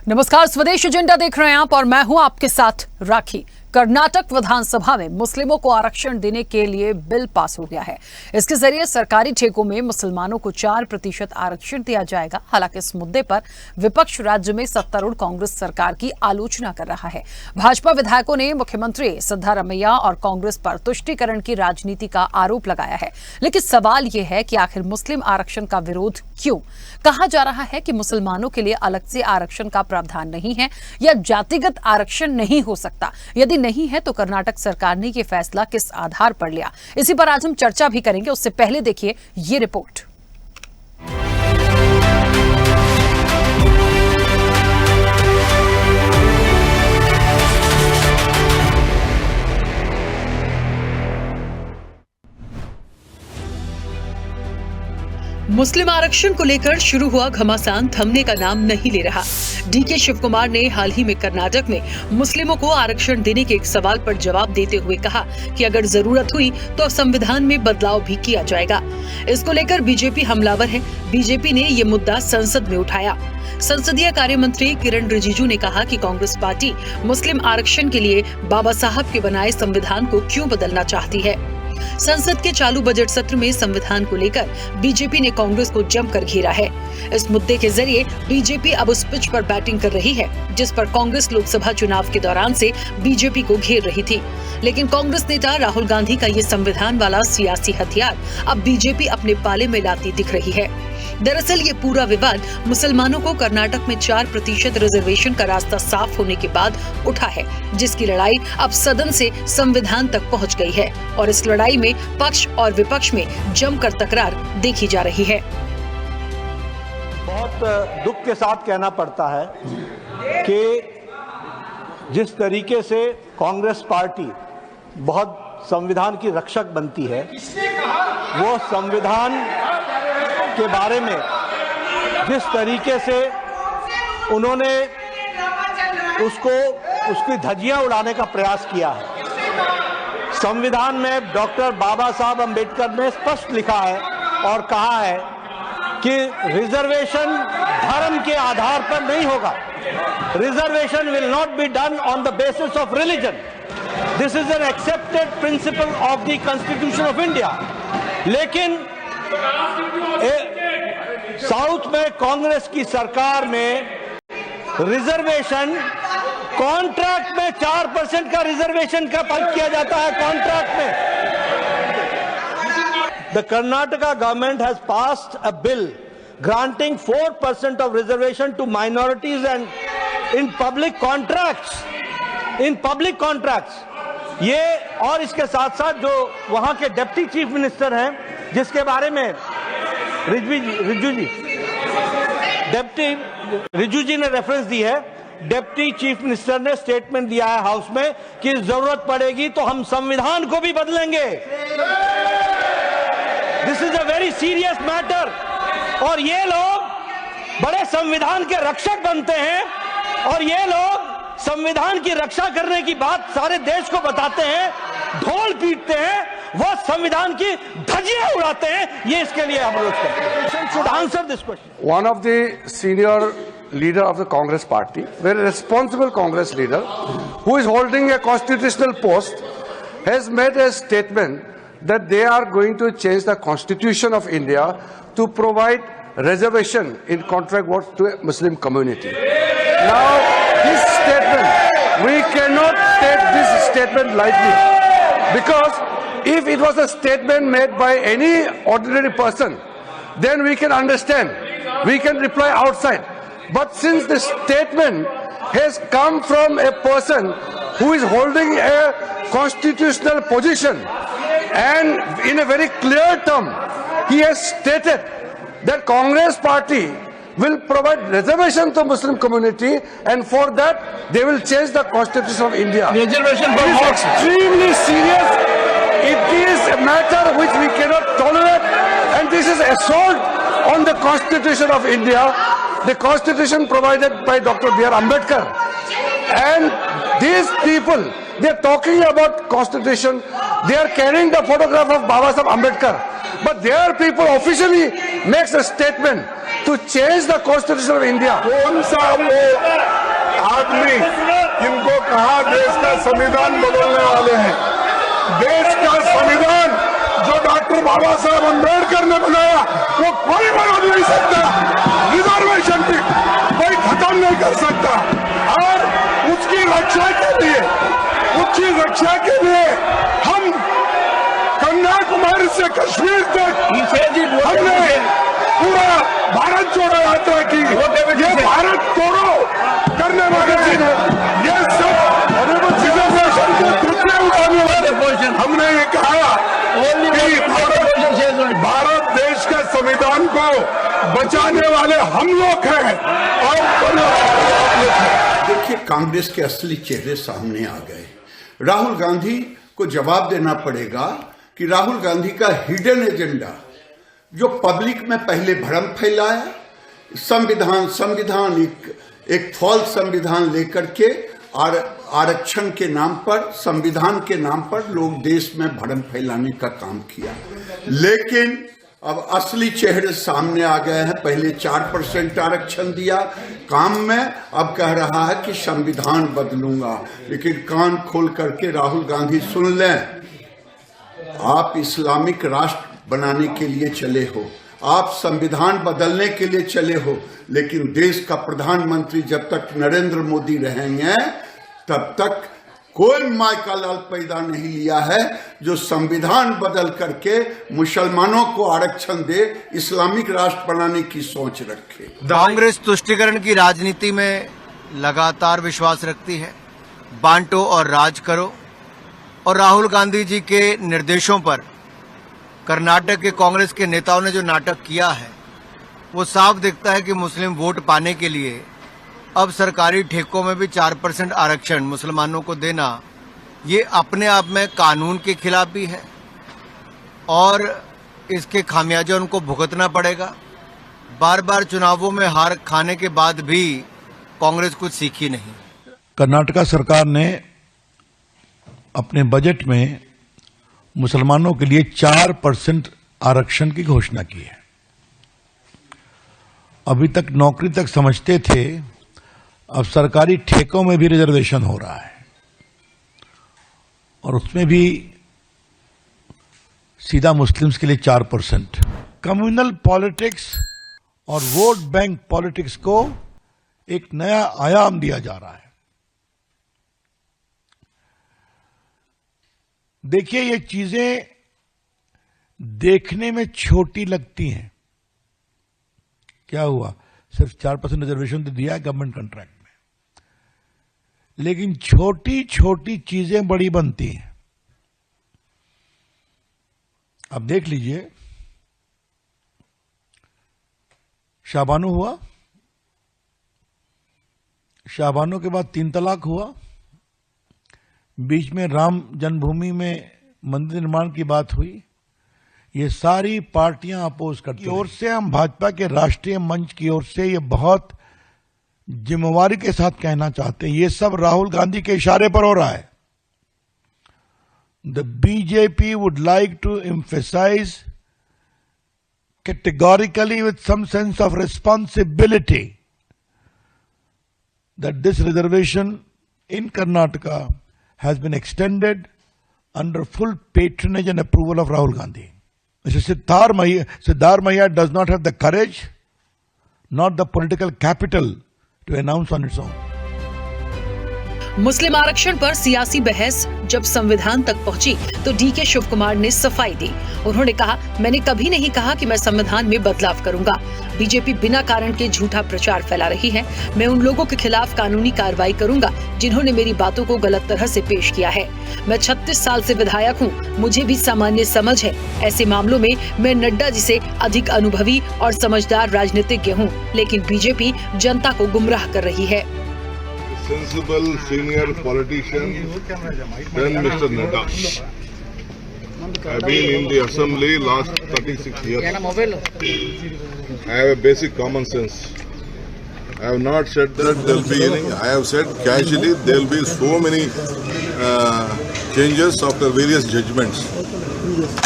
नमस्कार, स्वदेश एजेंडा देख रहे हैं आप और मैं हूं आपके साथ राखी। कर्नाटक विधानसभा में मुस्लिमों को आरक्षण देने के लिए बिल पास हो गया है। इसके जरिए सरकारी ठेकों में मुसलमानों को 4% आरक्षण दिया जाएगा। हालांकि इस मुद्दे पर विपक्ष राज्य में सत्तारूढ़ कांग्रेस सरकार की आलोचना कर रहा है। भाजपा विधायकों ने मुख्यमंत्री सिद्धारमैया और कांग्रेस पर तुष्टीकरण की राजनीति का आरोप लगाया है। लेकिन सवाल यह है कि आखिर मुस्लिम आरक्षण का विरोध क्यों? कहा जा रहा है कि मुसलमानों के लिए अलग से आरक्षण का प्रावधान नहीं है या जातिगत आरक्षण नहीं हो सकता। यदि नहीं है तो कर्नाटक सरकार ने यह फैसला किस आधार पर लिया, इसी पर आज हम चर्चा भी करेंगे। उससे पहले देखिए ये रिपोर्ट। मुस्लिम आरक्षण को लेकर शुरू हुआ घमासान थमने का नाम नहीं ले रहा। डीके शिव कुमार ने हाल ही में कर्नाटक में मुस्लिमों को आरक्षण देने के एक सवाल पर जवाब देते हुए कहा कि अगर जरूरत हुई तो संविधान में बदलाव भी किया जाएगा। इसको लेकर बीजेपी हमलावर है। बीजेपी ने ये मुद्दा संसद में उठाया। संसदीय कार्य मंत्री किरण रिजिजू ने कहा कि कांग्रेस पार्टी मुस्लिम आरक्षण के लिए बाबा साहब के बनाए संविधान को क्यों बदलना चाहती है। संसद के चालू बजट सत्र में संविधान को लेकर बीजेपी ने कांग्रेस को जमकर घेरा है। इस मुद्दे के जरिए बीजेपी अब उस पिच पर बैटिंग कर रही है जिस पर कांग्रेस लोकसभा चुनाव के दौरान से बीजेपी को घेर रही थी। लेकिन कांग्रेस नेता राहुल गांधी का ये संविधान वाला सियासी हथियार अब बीजेपी अपने पाले में लाती दिख रही है। दरअसल ये पूरा विवाद मुसलमानों को कर्नाटक में 4% रिजर्वेशन का रास्ता साफ होने के बाद उठा है, जिसकी लड़ाई अब सदन से संविधान तक पहुंच गई है और इस लड़ाई में पक्ष और विपक्ष में जमकर तकरार देखी जा रही है। बहुत दुख के साथ कहना पड़ता है कि जिस तरीके से कांग्रेस पार्टी बहुत संविधान की रक्षक बनती है, वो संविधान के बारे में जिस तरीके से उन्होंने उसकी धज्जियां उड़ाने का प्रयास किया है। संविधान में डॉक्टर बाबा साहब अंबेडकर ने स्पष्ट लिखा है और कहा है कि रिजर्वेशन धर्म के आधार पर नहीं होगा। Reservation will not be done on the basis of religion. This is an accepted principle of the constitution of India. लेकिन साउथ में कांग्रेस की सरकार में रिजर्वेशन कॉन्ट्रैक्ट में 4% का रिजर्वेशन का पद किया जाता है। कॉन्ट्रैक्ट में the Karnataka government has passed a bill granting 4% of reservation to minorities and in public contracts. ये और इसके साथ साथ जो वहां के डिप्टी चीफ मिनिस्टर हैं, जिसके बारे में रिजिजू जी ने रेफरेंस दी है, डिप्टी चीफ मिनिस्टर ने स्टेटमेंट दिया है हाउस में कि जरूरत पड़ेगी तो हम संविधान को भी बदलेंगे। This is a very serious matter. और ये लोग बड़े संविधान के रक्षक बनते हैं और ये लोग संविधान की रक्षा करने की बात सारे देश को बताते हैं, ढोल पीटते हैं, वो संविधान की धज्जियां उड़ाते हैं। ये इसके लिए हम लोग should answer this question. One of the senior leader of the Congress party, very responsible Congress leader, who is holding a constitutional post, has made a statement that they are going to change the Constitution of India to provide reservation in contract work to a Muslim community. Now, this statement, we cannot take this statement lightly, because if it was a statement made by any ordinary person, then we can understand, we can reply outside. But since the statement has come from a person who is holding a constitutional position, and in a very clear term, he has stated that Congress party will provide reservation to Muslim community, and for that they will change the Constitution of India. Reservation is extremely serious. It is a matter which we cannot tolerate, and this is assault on the Constitution of India, the Constitution provided by Dr. B.R. Ambedkar. And these people, they are talking about Constitution, they are carrying the photograph of Baba Saheb Ambedkar, but their people officially makes a statement to change the Constitution of India. संविधान बदलने वाले हैं। देश का संविधान जो doctor बाबा साहब अम्बेडकर ने बनाया वो कोई बदल नहीं सकता। रिजर्वेशन की कोई खत्म नहीं कर सकता। और उसकी रक्षा के लिए हम कन्याकुमारी से कश्मीर तक हमने पूरा भारत जोड़ो यात्रा की। ये भारत तोड़ो करने वाले ये सब रिजर्वेशन के मुद्दे उठाने वाले हमने ये कहा कि भारत देश के संविधान को बचाने वाले हम लोग हैं और देखिए, कांग्रेस के असली चेहरे सामने आ गए। राहुल गांधी को जवाब देना पड़ेगा कि राहुल गांधी का हिडन एजेंडा जो पब्लिक में पहले भ्रम फैलाया, संविधान एक फॉल्स संविधान लेकर के आरक्षण के नाम पर, संविधान के नाम पर लोग देश में भ्रम फैलाने का काम किया। लेकिन अब असली चेहरे सामने आ गए हैं। पहले 4% आरक्षण दिया काम में, अब कह रहा है कि संविधान बदलूंगा। लेकिन कान खोल करके राहुल गांधी सुन लें, आप इस्लामिक राष्ट्र बनाने के लिए चले हो, आप संविधान बदलने के लिए चले हो, लेकिन देश का प्रधानमंत्री जब तक नरेंद्र मोदी रहेंगे तब तक कोई माय का लाल पैदा नहीं लिया है जो संविधान बदल करके मुसलमानों को आरक्षण दे, इस्लामिक राष्ट्र बनाने की सोच रखे। कांग्रेस तुष्टीकरण की राजनीति में लगातार विश्वास रखती है। बांटो और राज करो। और राहुल गांधी जी के निर्देशों पर कर्नाटक के कांग्रेस के नेताओं ने जो नाटक किया है वो साफ दिखता है कि मुस्लिम वोट पाने के लिए अब सरकारी ठेकों में भी 4% आरक्षण मुसलमानों को देना, ये अपने आप में कानून के खिलाफ भी है और इसके खामियाजा उनको भुगतना पड़ेगा। बार बार चुनावों में हार खाने के बाद भी कांग्रेस कुछ सीखी नहीं। कर्नाटका सरकार ने अपने बजट में मुसलमानों के लिए 4% आरक्षण की घोषणा की है। अभी तक नौकरी तक समझते थे, अब सरकारी ठेकों में भी रिजर्वेशन हो रहा है और उसमें भी सीधा मुस्लिम्स के लिए 4%। कम्युनल पॉलिटिक्स और वोट बैंक पॉलिटिक्स को एक नया आयाम दिया जा रहा है। देखिए, ये चीजें देखने में छोटी लगती हैं। क्या हुआ, सिर्फ 4% रिजर्वेशन तो दिया है गवर्नमेंट कॉन्ट्रैक्ट में, लेकिन छोटी छोटी चीजें बड़ी बनती हैं। अब देख लीजिए, शाबानो हुआ, शाबानो के बाद 3 तलाक हुआ, बीच में राम जन्मभूमि में मंदिर निर्माण की बात हुई। ये सारी पार्टियां अपोज करती हैं। ओर से हम भाजपा के राष्ट्रीय मंच की ओर से ये बहुत जिम्मेवारी के साथ कहना चाहते हैं, ये सब राहुल गांधी के इशारे पर हो रहा है। The BJP would like to emphasize categorically with some sense of responsibility that this reservation in Karnataka has been extended under full patronage and approval of Rahul Gandhi. Mr. Siddhar Mahia does not have the courage, not the political capital to announce on its own. मुस्लिम आरक्षण पर सियासी बहस जब संविधान तक पहुंची तो DK Shiv Kumar ने सफाई दी। उन्होंने कहा, मैंने कभी नहीं कहा कि मैं संविधान में बदलाव करूंगा। बीजेपी बिना कारण के झूठा प्रचार फैला रही है। मैं उन लोगों के खिलाफ कानूनी कार्रवाई करूंगा जिन्होंने मेरी बातों को गलत तरह से पेश किया है। मैं 36 साल से विधायक हूँ, मुझे भी सामान्य समझ है। ऐसे मामलों में मैं नड्डा जी से अधिक अनुभवी और समझदार राजनीतिज्ञ हूँ, लेकिन बीजेपी जनता को गुमराह कर रही है। Sensible senior politician than Mr. Nadda. I have been in the assembly last 36 years. I have a basic common sense. I have not said that there will be any. I have said casually there will be so many changes after various judgments.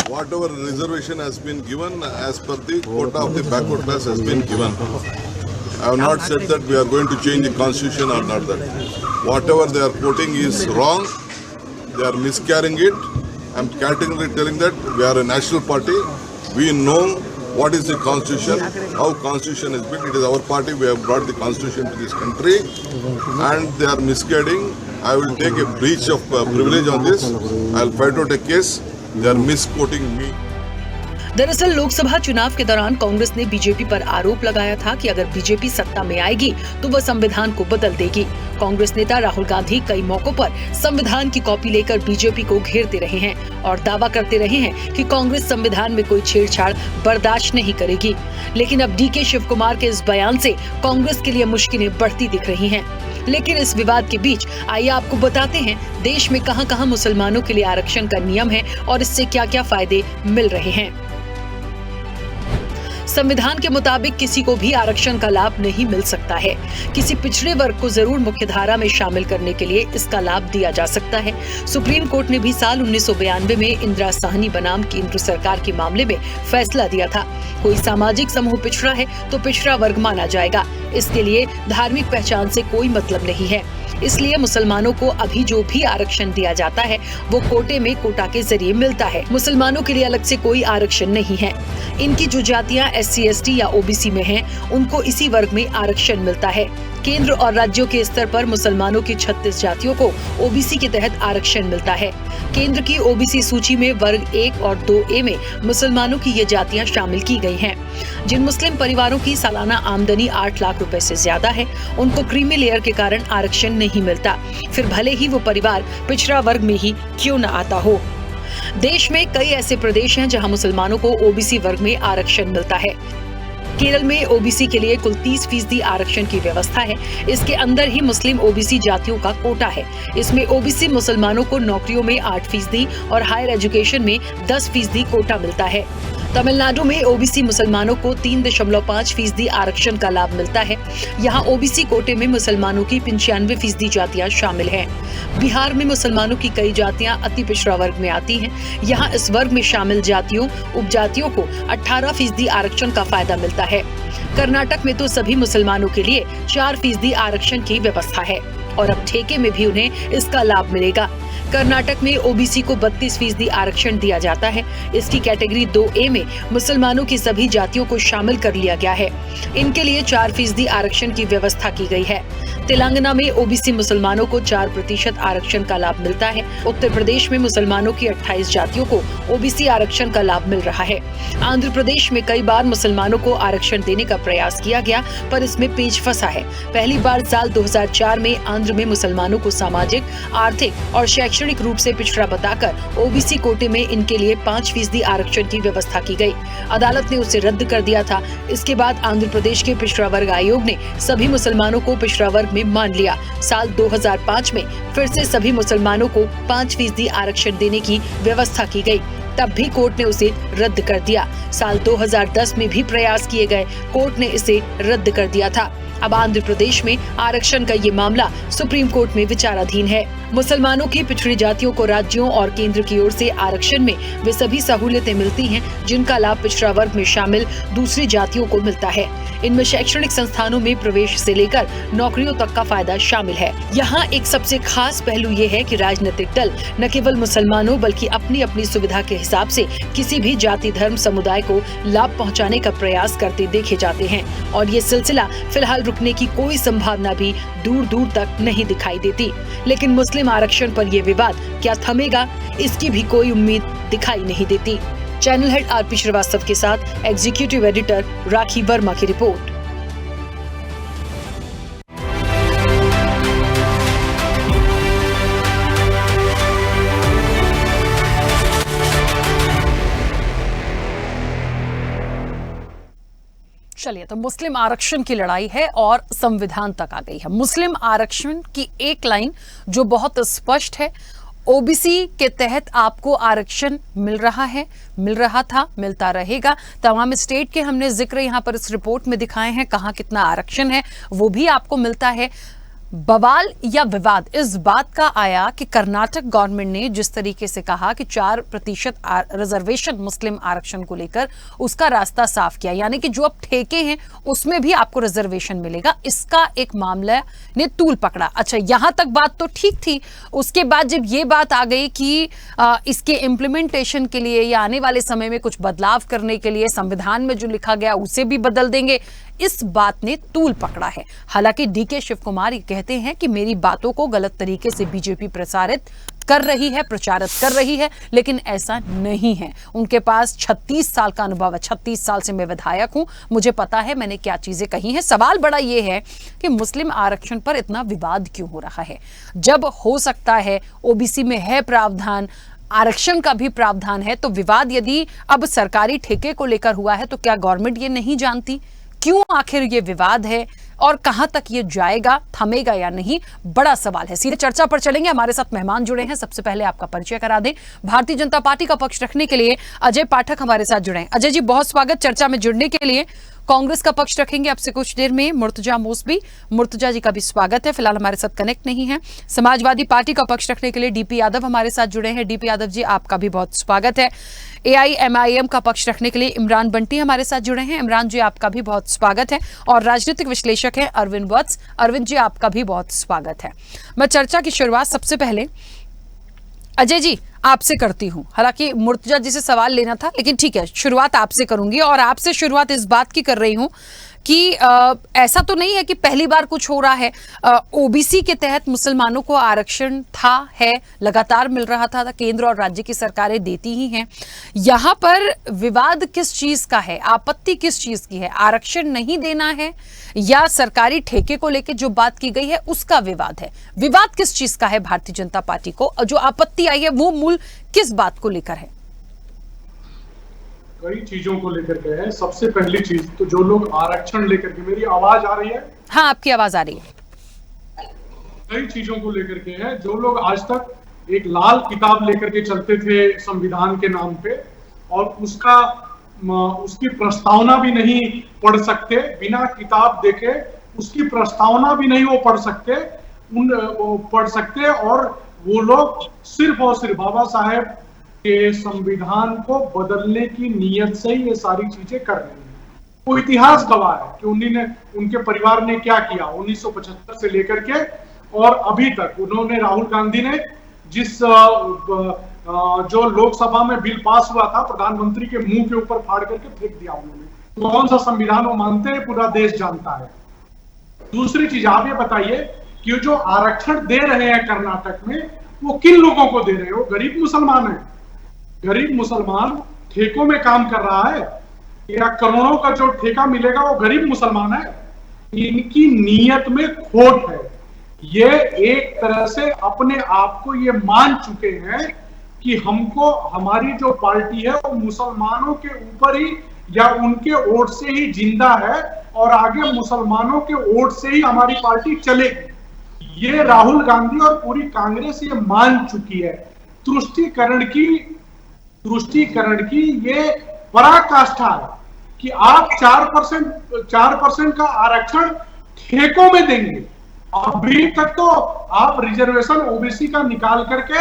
Whatever reservation has been given as per the quota of the backward class has been given. I have not said that we are going to change the constitution or not that. Whatever they are quoting is wrong. they are miscarrying it. I am categorically telling that we are a national party. We know what is the constitution, how constitution is built. It is our party. We have brought the constitution to this country, and they are misguiding. I will take a breach of privilege on this. I will fight out a case. They are misquoting me. दरअसल लोकसभा चुनाव के दौरान कांग्रेस ने BJP पर आरोप लगाया था कि अगर बीजेपी सत्ता में आएगी तो वह संविधान को बदल देगी। कांग्रेस नेता राहुल गांधी कई मौकों पर संविधान की कॉपी लेकर बीजेपी को घेरते रहे हैं और दावा करते रहे हैं कि कांग्रेस संविधान में कोई छेड़छाड़ बर्दाश्त नहीं करेगी। लेकिन अब डीके शिवकुमार के इस बयान से कांग्रेस के लिए मुश्किलें बढ़ती दिख रही हैं। लेकिन इस विवाद के बीच आइए आपको बताते हैं देश में कहां-कहां मुसलमानों के लिए आरक्षण का नियम है और इससे क्या-क्या फायदे मिल रहे हैं। संविधान के मुताबिक किसी को भी आरक्षण का लाभ नहीं मिल सकता है। किसी पिछड़े वर्ग को जरूर मुख्यधारा में शामिल करने के लिए इसका लाभ दिया जा सकता है। सुप्रीम कोर्ट ने भी साल 1992 में इंदिरा साहनी बनाम केंद्र सरकार के मामले में फैसला दिया था। कोई सामाजिक समूह पिछड़ा है तो पिछड़ा वर्ग माना जाएगा। इसके लिए धार्मिक पहचान से कोई मतलब नहीं है। इसलिए मुसलमानों को अभी जो भी आरक्षण दिया जाता है वो कोटे में कोटा के जरिए मिलता है। मुसलमानों के लिए अलग से कोई आरक्षण नहीं है। इनकी जो जातियां SC, ST या OBC में हैं, उनको इसी वर्ग में आरक्षण मिलता है। केंद्र और राज्यों के स्तर पर मुसलमानों की 36 जातियों को OBC के तहत आरक्षण मिलता है। केंद्र की OBC सूची में वर्ग 1 और 2A में मुसलमानों की ये जातियां शामिल की गई हैं। जिन मुस्लिम परिवारों की सालाना आमदनी 8 लाख रुपए से ज्यादा है, उनको क्रीमी लेयर के कारण आरक्षण नहीं मिलता, फिर भले ही वो परिवार पिछड़ा वर्ग में ही क्यों न आता हो। देश में कई ऐसे प्रदेश हैं जहां मुसलमानों को OBC वर्ग में आरक्षण मिलता है। केरल में OBC के लिए कुल 30% आरक्षण की व्यवस्था है। इसके अंदर ही मुस्लिम OBC जातियों का कोटा है। इसमें OBC मुसलमानों को नौकरियों में 8% और हायर एजुकेशन में 10% कोटा मिलता है। तमिलनाडु में OBC मुसलमानों को 3.5% आरक्षण का लाभ मिलता है। यहाँ OBC कोटे में मुसलमानों की 95% जातियां शामिल हैं। बिहार में मुसलमानों की कई जातियां अति पिछड़ा वर्ग में आती हैं। यहाँ इस वर्ग में शामिल जातियों उपजातियों को 18% आरक्षण का फायदा मिलता है। कर्नाटक में तो सभी मुसलमानों के लिए 4% आरक्षण की व्यवस्था है और अब ठेके में भी उन्हें इसका लाभ मिलेगा। कर्नाटक में OBC को 32% आरक्षण दिया जाता है। इसकी कैटेगरी 2A में मुसलमानों की सभी जातियों को शामिल कर लिया गया है। इनके लिए 4% आरक्षण की व्यवस्था की गई है। तेलंगाना में OBC मुसलमानों को 4% आरक्षण का लाभ मिलता है। उत्तर प्रदेश में मुसलमानों की 28 जातियों को OBC आरक्षण का लाभ मिल रहा है। आंध्र प्रदेश में कई बार मुसलमानों को आरक्षण देने का प्रयास किया गया, पर इसमें पेच फंसा है। पहली बार साल 2004 में आंध्र में मुसलमानों को सामाजिक, आर्थिक और शैक्षणिक रूप से पिछड़ा बताकर OBC कोटे में इनके लिए 5% आरक्षण की व्यवस्था की गई। अदालत ने उसे रद्द कर दिया था। इसके बाद आंध्र प्रदेश के पिछड़ा वर्ग आयोग ने सभी मुसलमानों को पिछड़ा वर्ग में मान लिया। साल 2005 में फिर से सभी मुसलमानों को 5% आरक्षण देने की व्यवस्था की गई। तब भी कोर्ट ने उसे रद्द कर दिया। साल 2010 में भी प्रयास किए गए, कोर्ट ने इसे रद्द कर दिया था। अब आंध्र प्रदेश में आरक्षण का ये मामला सुप्रीम कोर्ट में विचाराधीन है। मुसलमानों की पिछड़ी जातियों को राज्यों और केंद्र की ओर से आरक्षण में वे सभी सहूलियतें मिलती हैं जिनका लाभ पिछड़ा वर्ग में शामिल दूसरी जातियों को मिलता है। इनमें शैक्षणिक संस्थानों में प्रवेश से लेकर नौकरियों तक का फायदा शामिल है। यहाँ एक सबसे खास पहलू ये है कि राजनीतिक दल न केवल मुसलमानों बल्कि अपनी अपनी सुविधा के हिसाब से किसी भी जाति धर्म समुदाय को लाभ पहुँचाने का प्रयास करते देखे जाते हैं और ये सिलसिला फिलहाल रुकने की कोई संभावना भी दूर दूर तक नहीं दिखाई देती। लेकिन मुस्लिम आरक्षण पर यह विवाद क्या थमेगा, इसकी भी कोई उम्मीद दिखाई नहीं देती। चैनल हेड RP श्रीवास्तव के साथ एग्जीक्यूटिव एडिटर राखी वर्मा की रिपोर्ट। चलिए, तो मुस्लिम आरक्षण की लड़ाई है और संविधान तक आ गई है। मुस्लिम आरक्षण की एक लाइन जो बहुत स्पष्ट है, OBC के तहत आपको आरक्षण मिल रहा है, मिल रहा था, मिलता रहेगा। तमाम स्टेट के हमने जिक्र यहाँ पर इस रिपोर्ट में दिखाए हैं, कहाँ कितना आरक्षण है वो भी आपको मिलता है। बवाल या विवाद इस बात का आया कि कर्नाटक गवर्नमेंट ने जिस तरीके से कहा कि 4% रिजर्वेशन मुस्लिम आरक्षण को लेकर उसका रास्ता साफ किया, यानी कि जो अब ठेके हैं उसमें भी आपको रिजर्वेशन मिलेगा, इसका एक मामला ने तूल पकड़ा। अच्छा, यहां तक बात तो ठीक थी। उसके बाद जब ये बात आ गई कि इसके इम्प्लीमेंटेशन के लिए या आने वाले समय में कुछ बदलाव करने के लिए संविधान में जो लिखा गया उसे भी बदल देंगे, इस बात ने तूल पकड़ा है। हालांकि डीके शिव कुमार ये कहते हैं कि मेरी बातों को गलत तरीके से बीजेपी प्रचारित कर रही है, प्रचारित कर रही है, लेकिन ऐसा नहीं है। उनके पास 36 साल का अनुभव है, 36 साल से मैं विधायक हूं, मुझे पता है मैंने क्या चीजें कही हैं। सवाल बड़ा ये है कि मुस्लिम आरक्षण पर इतना विवाद क्यों हो रहा है, जब हो सकता है ओबीसी में है प्रावधान, आरक्षण का भी प्रावधान है, तो विवाद यदि अब सरकारी ठेके को लेकर हुआ है तो क्या गवर्नमेंट ये नहीं जानती? क्यों आखिर ये विवाद है और कहां तक ये जाएगा, थमेगा या नहीं, बड़ा सवाल है। सीधे चर्चा पर चलेंगे, हमारे साथ मेहमान जुड़े हैं। सबसे पहले आपका परिचय करा दें। भारतीय जनता पार्टी का पक्ष रखने के लिए अजय पाठक हमारे साथ जुड़े हैं। अजय जी, बहुत स्वागत चर्चा में जुड़ने के लिए। कांग्रेस का पक्ष रखेंगे आपसे कुछ देर में मुर्तजा मोसबी। मुर्तजा जी का भी स्वागत है, फिलहाल हमारे साथ कनेक्ट नहीं है। समाजवादी पार्टी का पक्ष रखने के लिए डीपी यादव हमारे साथ जुड़े हैं। डीपी यादव जी, आपका भी बहुत स्वागत है। एआईएमआईएम का पक्ष रखने के लिए इमरान बंटी हमारे साथ जुड़े हैं। इमरान जी, आपका भी बहुत स्वागत है। और राजनीतिक विश्लेषक हैं अरविंद वत्स। अरविंद जी, आपका भी बहुत स्वागत है। मैं चर्चा की शुरुआत सबसे पहले अजय जी आपसे करती हूं। हालांकि मुर्तजा जी से सवाल लेना था, लेकिन ठीक है, शुरुआत आपसे करूंगी। और आपसे शुरुआत इस बात की कर रही हूं कि ऐसा तो नहीं है कि पहली बार कुछ हो रहा है। ओबीसी के तहत मुसलमानों को आरक्षण था, है, लगातार मिल रहा था, केंद्र और राज्य की सरकारें देती ही हैं। यहां पर विवाद किस चीज का है, आपत्ति किस चीज की है? आरक्षण नहीं देना है या सरकारी ठेके को लेकर जो बात की गई है उसका विवाद है? विवाद किस चीज का है भारतीय जनता पार्टी को? जो आपत्ति आई है वो मूल किस बात को लेकर है? कई चीजों को लेकर के है। सबसे पहली चीज तो जो लोग आरक्षण लेकर के, मेरी आवाज आ रही है? हाँ, आपकी आवाज आ रही है। कई चीजों को लेकर के है। जो लोग आज तक एक लाल किताब लेकर के चलते थे संविधान के नाम पे और उसकी प्रस्तावना भी नहीं पढ़ सकते, बिना किताब देखे उसकी प्रस्तावना भी नहीं वो पढ़ सकते और वो लोग सिर्फ और सिर्फ बाबा साहेब के संविधान को बदलने की नीयत से ही ये सारी चीजें कर रहे हैं। वो इतिहास गवाह है कि उनके परिवार ने क्या किया 1975 से लेकर के और अभी तक। उन्होंने, राहुल गांधी ने जिस जो लोकसभा में बिल पास हुआ था, प्रधानमंत्री के मुंह के ऊपर फाड़ करके फेंक दिया उन्होंने। कौन सा संविधान वो मानते हैं पूरा देश जानता है। दूसरी चीज, आप ये बताइए कि जो आरक्षण दे रहे हैं कर्नाटक में, वो किन लोगों को दे रहे हो? गरीब मुसलमान है। गरीब मुसलमान ठेकों में काम कर रहा है या करोड़ों का जो ठेका मिलेगा वो गरीब मुसलमान है। इनकी नीयत में खोट है। ये एक तरह से अपने आप को ये मान चुके हैं कि हमको, हमारी जो पार्टी है वो मुसलमानों के ऊपर ही या उनके वोट से ही जिंदा है और आगे मुसलमानों के वोट से ही हमारी पार्टी चलेगी। ये राहुल गांधी और पूरी कांग्रेस ये मान चुकी है। तुष्टीकरण की ये पराकाष्ठा है कि आप 4% का आरक्षण ठेकों में देंगे। अभी तक तो आप रिजर्वेशन ओबीसी का निकाल करके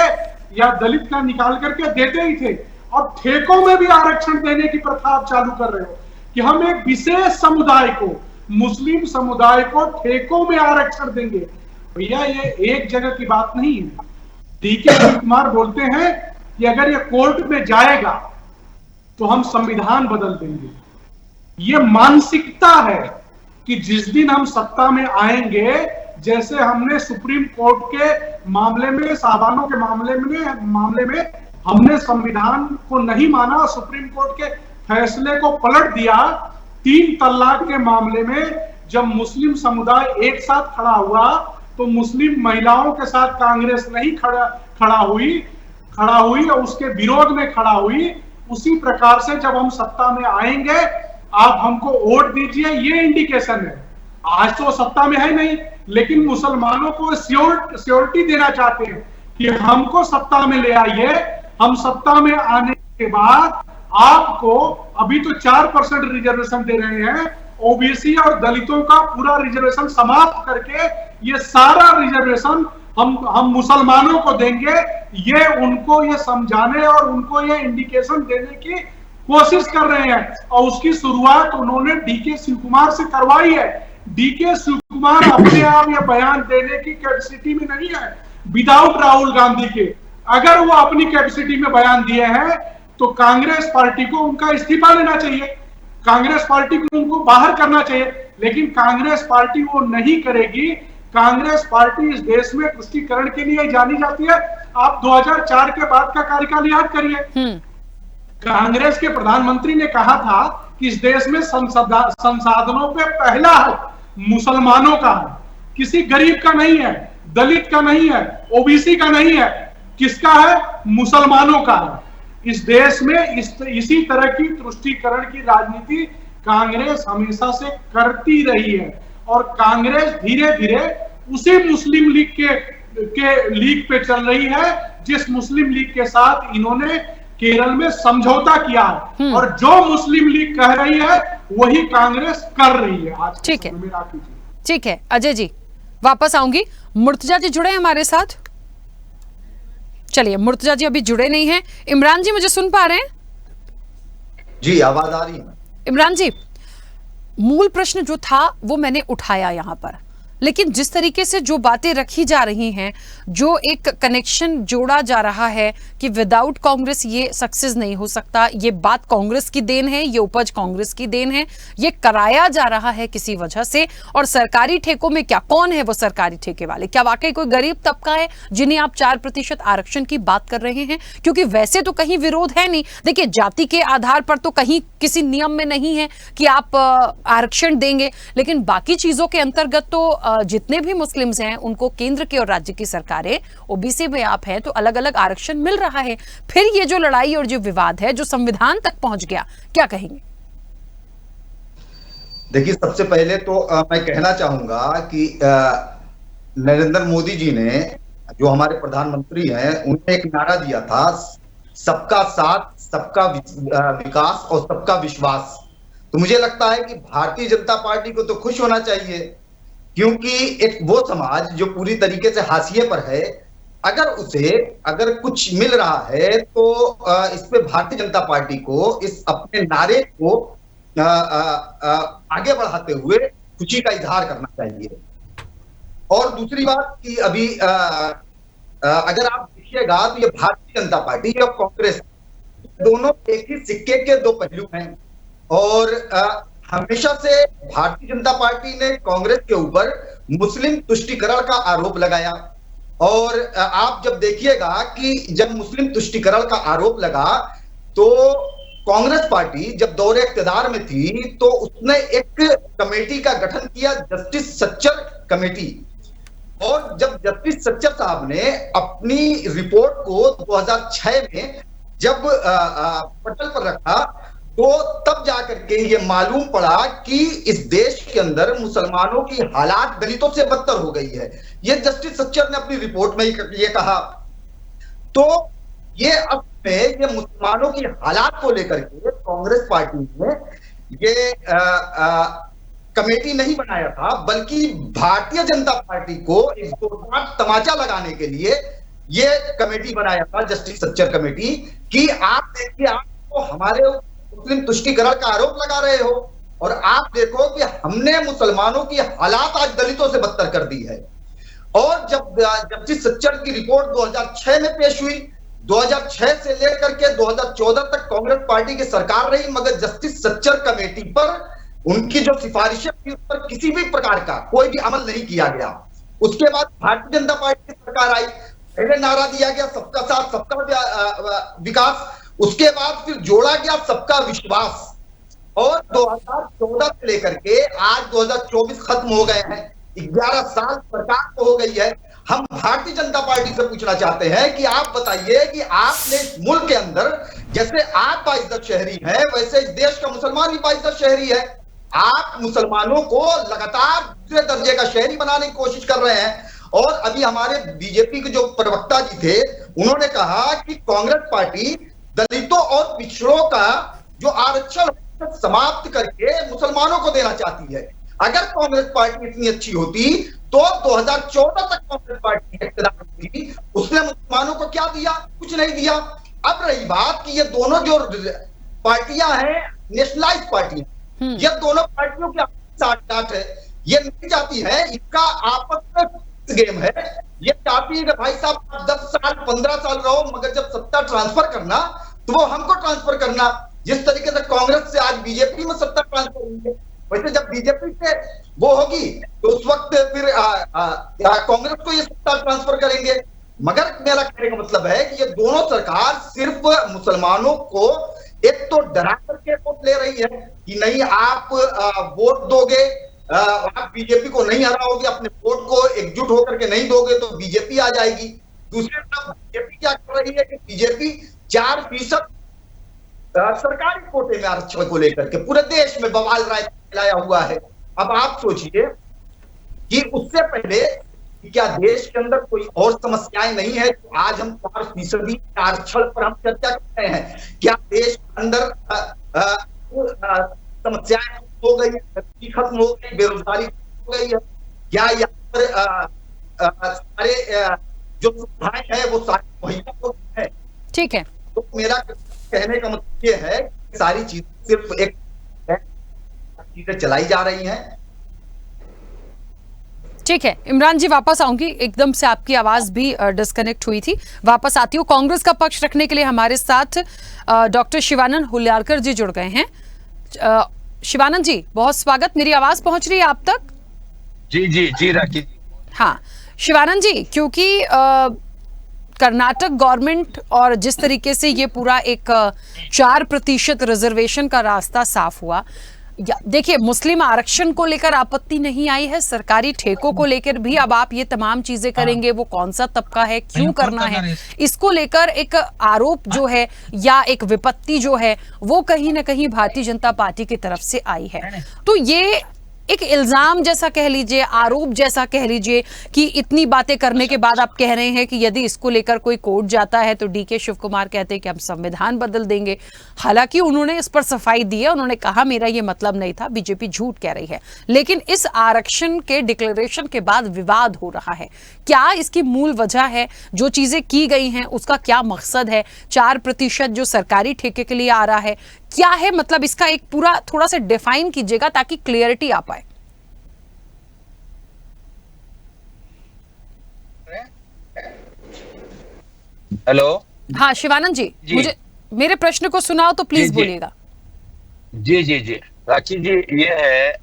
या दलित का निकाल करके देते ही थे और ठेकों में भी आरक्षण देने की प्रथा आप चालू कर रहे हो कि हम एक विशेष समुदाय को, मुस्लिम समुदाय को ठेकों में आरक्षण देंगे। भैया, ये एक जगह की बात नहीं है। डीके शिव कुमार बोलते हैं कि अगर ये कोर्ट में जाएगा तो हम संविधान बदल देंगे। ये मानसिकता है कि जिस दिन हम सत्ता में आएंगे, जैसे हमने सुप्रीम कोर्ट के मामले में, साहबानों के मामले में हमने संविधान को नहीं माना, सुप्रीम कोर्ट के फैसले को पलट दिया। 3 तलाक के मामले में जब मुस्लिम समुदाय एक साथ खड़ा हुआ तो मुस्लिम महिलाओं के साथ कांग्रेस नहीं खड़ा हुई और उसके विरोध में खड़ा हुई। उसी प्रकार से जब हम सत्ता में आएंगे, आप हमको वोट दीजिए, ये इंडिकेशन है। आज तो सत्ता में है नहीं, लेकिन मुसलमानों को सियोरिटी देना चाहते हैं कि हमको सत्ता में ले आइए। हम सत्ता में आने के बाद आपको, अभी तो 4% रिजर्वेशन दे रहे हैं, ओबीसी और दलितों का पूरा रिजर्वेशन समाप्त करके ये सारा रिजर्वेशन हम मुसलमानों को देंगे, ये उनको ये समझाने और उनको ये इंडिकेशन देने की कोशिश कर रहे हैं। और उसकी शुरुआत उन्होंने डीके शिव कुमार से करवाई है। डीके शिव कुमार अपने आप ये बयान देने की कैपेसिटी में नहीं है विदाउट राहुल गांधी के। अगर वो अपनी कैपेसिटी में बयान दिए हैं तो कांग्रेस पार्टी को उनका इस्तीफा लेना चाहिए, कांग्रेस पार्टी को उनको बाहर करना चाहिए, लेकिन कांग्रेस पार्टी वो नहीं करेगी। कांग्रेस पार्टी इस देश में तुष्टीकरण के लिए जानी जाती है। आप 2004 के बाद का कार्यकाल याद करिए। कांग्रेस के प्रधानमंत्री ने कहा था कि इस देश में संसाधनों पे पहला हक मुसलमानों का है, किसी गरीब का नहीं है, दलित का नहीं है, ओबीसी का नहीं है, किसका है? मुसलमानों का है। इस देश में इसी तरह की तुष्टीकरण की राजनीति कांग्रेस हमेशा से करती रही है और कांग्रेस धीरे धीरे उसी मुस्लिम लीग के लीग पे चल रही है जिस मुस्लिम लीग के साथ इन्होंने केरल में समझौता किया है। और जो मुस्लिम लीग कह रही है वही कांग्रेस कर रही है आज। ठीक है, ठीक है अजय जी, वापस आऊंगी। मुर्तजा जी जुड़े हमारे साथ। चलिए, मुर्तजा जी अभी जुड़े नहीं हैं। इमरान जी मुझे सुन पा रहे हैं? जी, आवाज आ रही है। इमरान जी, मूल प्रश्न जो था वो मैंने उठाया यहां पर, लेकिन जिस तरीके से जो बातें रखी जा रही हैं, जो एक कनेक्शन जोड़ा जा रहा है कि विदाउट कांग्रेस ये सक्सेस नहीं हो सकता, ये बात कांग्रेस की देन है, ये उपज कांग्रेस की देन है, ये कराया जा रहा है किसी वजह से। और सरकारी ठेकों में क्या, कौन है वो सरकारी ठेके वाले? क्या वाकई कोई गरीब तबका है जिन्हें आप 4% आरक्षण की बात कर रहे हैं? क्योंकि वैसे तो कहीं विरोध है नहीं। देखिए, जाति के आधार पर तो कहीं किसी नियम में नहीं है कि आप आरक्षण देंगे, लेकिन बाकी चीजों के अंतर्गत तो जितने भी मुस्लिम्स हैं उनको केंद्र की और राज्य की सरकारें, ओबीसी में आप हैं तो अलग अलग आरक्षण मिल रहा है। फिर ये जो लड़ाई और जो विवाद है जो संविधान तक पहुंच गया, क्या कहेंगे? देखिए, सबसे पहले तो मैं कहना चाहूंगा कि नरेंद्र मोदी जी ने, जो हमारे प्रधानमंत्री हैं, उन्होंने एक नारा दिया था, सबका साथ, सबका विकास और सबका विश्वास। तो मुझे लगता है कि भारतीय जनता पार्टी को तो खुश होना चाहिए, क्योंकि एक वो समाज जो पूरी तरीके से हाशिए पर है, अगर कुछ मिल रहा है तो इस पे भारतीय जनता पार्टी को इस अपने नारे को आगे बढ़ाते हुए खुशी का इजहार करना चाहिए। और दूसरी बात कि अभी अगर आप देखिएगा तो ये भारतीय जनता पार्टी और कांग्रेस दोनों एक ही सिक्के के दो पहलू हैं। और हमेशा से भारतीय जनता पार्टी ने कांग्रेस के ऊपर मुस्लिम तुष्टीकरण का आरोप लगाया। और आप जब देखिएगा कि जब मुस्लिम तुष्टीकरण का आरोप लगा तो कांग्रेस पार्टी जब दौरे इख्तियार में थी तो उसने एक कमेटी का गठन किया, जस्टिस सच्चर कमेटी। और जब जस्टिस सच्चर साहब ने अपनी रिपोर्ट को 2006 में जब पटल पर रखा तो तब जाकर के ये मालूम पड़ा कि इस देश के अंदर मुसलमानों की हालात दलितों से बदतर हो गई है। ये जस्टिस सच्चर ने अपनी रिपोर्ट में ये कहा। तो ये अब में ये मुसलमानों की हालात को लेकर के कांग्रेस पार्टी ने ये कमेटी नहीं बनाया था, बल्कि भारतीय जनता पार्टी को एक जोरदार तमाचा लगाने के लिए ये कमेटी बनाया था, जस्टिस सच्चर कमेटी, कि आप देखिए, आप तो हमारे मुस्लिम तुष्टीकरण का आरोप लगा रहे हो और आप देखो कि हमने मुसलमानों की हालात आज दलितों से बदतर कर दी है। और जब जस्टिस सच्चर की रिपोर्ट 2006 में पेश हुई, 2006 से लेकर के 2014 तक कांग्रेस पार्टी की सरकार रही, मगर जस्टिस सच्चर कमेटी पर उनकी जो सिफारिशें थी उस पर किसी भी प्रकार का कोई भी अमल नहीं किया गया। उसके बाद भारतीय जनता पार्टी की सरकार आई, पहले नारा दिया गया सबका साथ सबका विकास, उसके बाद फिर जोड़ा गया सबका विश्वास। और 2014 से लेकर के आज 2024 खत्म हो गए हैं, 11 साल सरकार को हो गई है। हम भारतीय जनता पार्टी से पूछना चाहते हैं कि आप बताइए कि आपने इस मुल्क के अंदर, जैसे आप बाइज्जत शहरी हैं वैसे इस देश का मुसलमान भी बाइज्जत शहरी है, आप मुसलमानों को लगातार दूसरे दर्जे का शहरी बनाने की कोशिश कर रहे हैं। और अभी हमारे बीजेपी के जो प्रवक्ता जी थे उन्होंने कहा कि कांग्रेस पार्टी दलितों और पिछड़ों का जो आरक्षण समाप्त करके मुसलमानों को देना चाहती है। अगर कांग्रेस पार्टी इतनी अच्छी होती तो 2014 तक कांग्रेस पार्टी इख्तियार में थी, उसने मुसलमानों को क्या दिया? कुछ नहीं दिया। अब रही बात कि ये दोनों जो पार्टियां हैं नेशनलाइज पार्टी, ये दोनों पार्टियों की साठ है, ये नहीं चाहती है, इसका आपस में गेम है। ये चाहती है कि भाई साहब 10 साल 15 साल रहो, मगर जब सत्ता ट्रांसफर करना तो वो हमको ट्रांसफर करना। जिस तरीके से कांग्रेस से आज बीजेपी में सत्ता ट्रांसफर हुई है, वैसे जब बीजेपी से वो होगी तो उस वक्त फिर कांग्रेस को ये सत्ता ट्रांसफर करेंगे। मगर मेरा कहने का मतलब है कि ये दोनों सरकार सिर्फ मुसलमानों को एक तो डरा करके वोट ले रही है कि नहीं आप वोट दोगे, आप बीजेपी को नहीं हराओगे, अपने वोट को एकजुट होकर के नहीं दोगे तो बीजेपी आ जाएगी। दूसरी तरफ बीजेपी क्या कर रही है कि बीजेपी 4% सरकारी कोटे में आरक्षण को लेकर के पूरे देश में बवाल राय फैलाया हुआ है। अब आप सोचिए कि उससे पहले क्या देश के अंदर कोई और समस्याएं नहीं है? तो आज हम 4% आरक्षण पर हम चर्चा कर रहे हैं। क्या देश के अंदर समस्याएं हो गई, खत्म हो गई, बेरोजगारी हो गई है? क्या यहाँ पर सारे जो सुविधाएं हैं वो सारी मुहैया हो गई है? ठीक है, तो मेरा कहने का मतलब ये है कि सारी चीजें सिर्फ एक चीजें चलाई जा रही हैं। ठीक है इमरान जी, वापस आऊंगी, एकदम से आपकी आवाज भी डिस्कनेक्ट हुई थी, वापस आती हूँ। कांग्रेस का पक्ष रखने के लिए हमारे साथ डॉक्टर शिवानंद हुल्यारकर जी जुड़ गए हैं। शिवानंद जी बहुत स्वागत, मेरी आवाज पहुंच रही है आप तक? जी जी जी राखी जी। हाँ शिवानंद जी, क्योंकि कर्नाटक गवर्नमेंट और जिस तरीके से ये पूरा एक 4% रिजर्वेशन का रास्ता साफ हुआ, देखिए मुस्लिम आरक्षण को लेकर आपत्ति नहीं आई है, सरकारी ठेकों को लेकर भी अब आप ये तमाम चीजें करेंगे, वो कौन सा तबका है, क्यों करना है, इसको लेकर एक आरोप जो है या एक विपत्ति जो है वो कहीं ना कहीं भारतीय जनता पार्टी की तरफ से आई है। तो ये एक इल्जाम जैसा कह लीजिए, आरोप जैसा कह लीजिए कि इतनी बातें करने के बाद आप कह रहे हैं कि यदि इसको लेकर कोई कोर्ट जाता है तो डीके शिव कुमार कहते हैं कि हम संविधान बदल देंगे। हालांकि उन्होंने इस पर सफाई दी है, उन्होंने कहा मेरा ये मतलब नहीं था, बीजेपी झूठ कह रही है। लेकिन इस आरक्षण के डिक्लेरेशन के बाद विवाद हो रहा है, क्या इसकी मूल वजह है? जो चीजें की गई हैं उसका क्या मकसद है? 4% जो सरकारी ठेके के लिए आ रहा है क्या है? मतलब इसका एक पूरा थोड़ा सा डिफाइन कीजिएगा ताकि क्लियरिटी आ पाए। हेलो, हाँ शिवानंद जी, मुझे मेरे प्रश्न को सुनाओ तो प्लीज बोलिएगा। जी जी जी राखी जी, ये है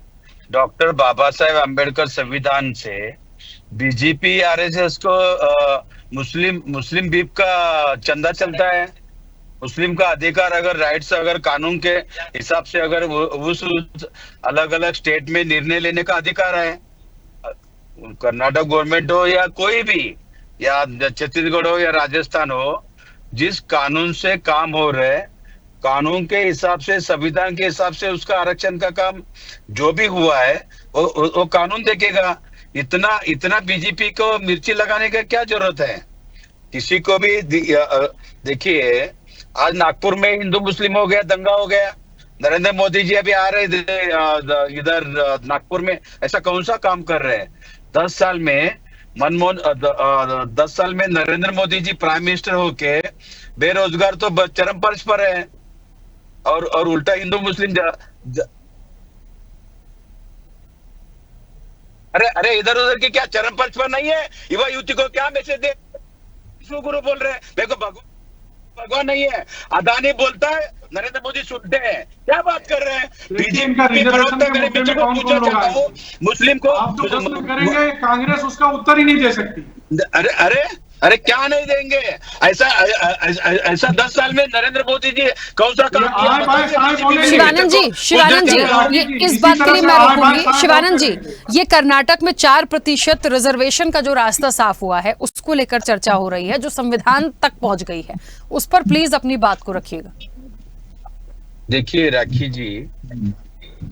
डॉक्टर बाबा साहेब अम्बेडकर संविधान से बीजेपी आरएसएस को मुस्लिम बीप का चंदा चलता है। मुस्लिम का अधिकार अगर राइट्स अगर कानून के हिसाब से अगर उस अलग अलग स्टेट में निर्णय लेने का अधिकार है, कर्नाटक गवर्नमेंट हो या कोई भी, या छत्तीसगढ़ हो या राजस्थान हो, जिस कानून से काम हो रहे, कानून के हिसाब से, संविधान के हिसाब से उसका आरक्षण का काम जो भी हुआ है वो कानून देखेगा। इतना बीजेपी को मिर्ची लगाने का क्या जरूरत है? किसी को भी देखिए, आज नागपुर में हिंदू मुस्लिम हो गया, दंगा हो गया, नरेंद्र मोदी जी अभी आ रहे इधर नागपुर में, ऐसा कौन सा काम कर रहे हैं? 10 साल में 10 साल में नरेंद्र मोदी जी प्राइम मिनिस्टर होके बेरोजगार तो चरम पर्च पर है, और उल्टा हिंदू मुस्लिम अरे इधर उधर की क्या चरम पर्च पर नहीं है? युवा युवती को क्या मैसेज दे? गुरु बोल रहे हैं, देखो भगवान नहीं है, अदानी बोलता है, नरेंद्र मोदी सुनते हैं, क्या बात कर रहे हैं? बीजेपी मुस्लिम को करेंगे, कांग्रेस उसका उत्तर ही नहीं दे सकती। अरे क्या नहीं देंगे? ऐसा 10 साल में नरेंद्र मोदी जी कौन सा काम किया? शिवानंद जी ये इस बात के लिए मैं रोकूंगी। शिवानंद जी, ये कर्नाटक में 4% रिजर्वेशन का जो रास्ता साफ हुआ है उसको लेकर चर्चा हो रही है, जो संविधान तक पहुंच गई है, उस पर प्लीज अपनी बात को रखिएगा। देखिए राखी जी,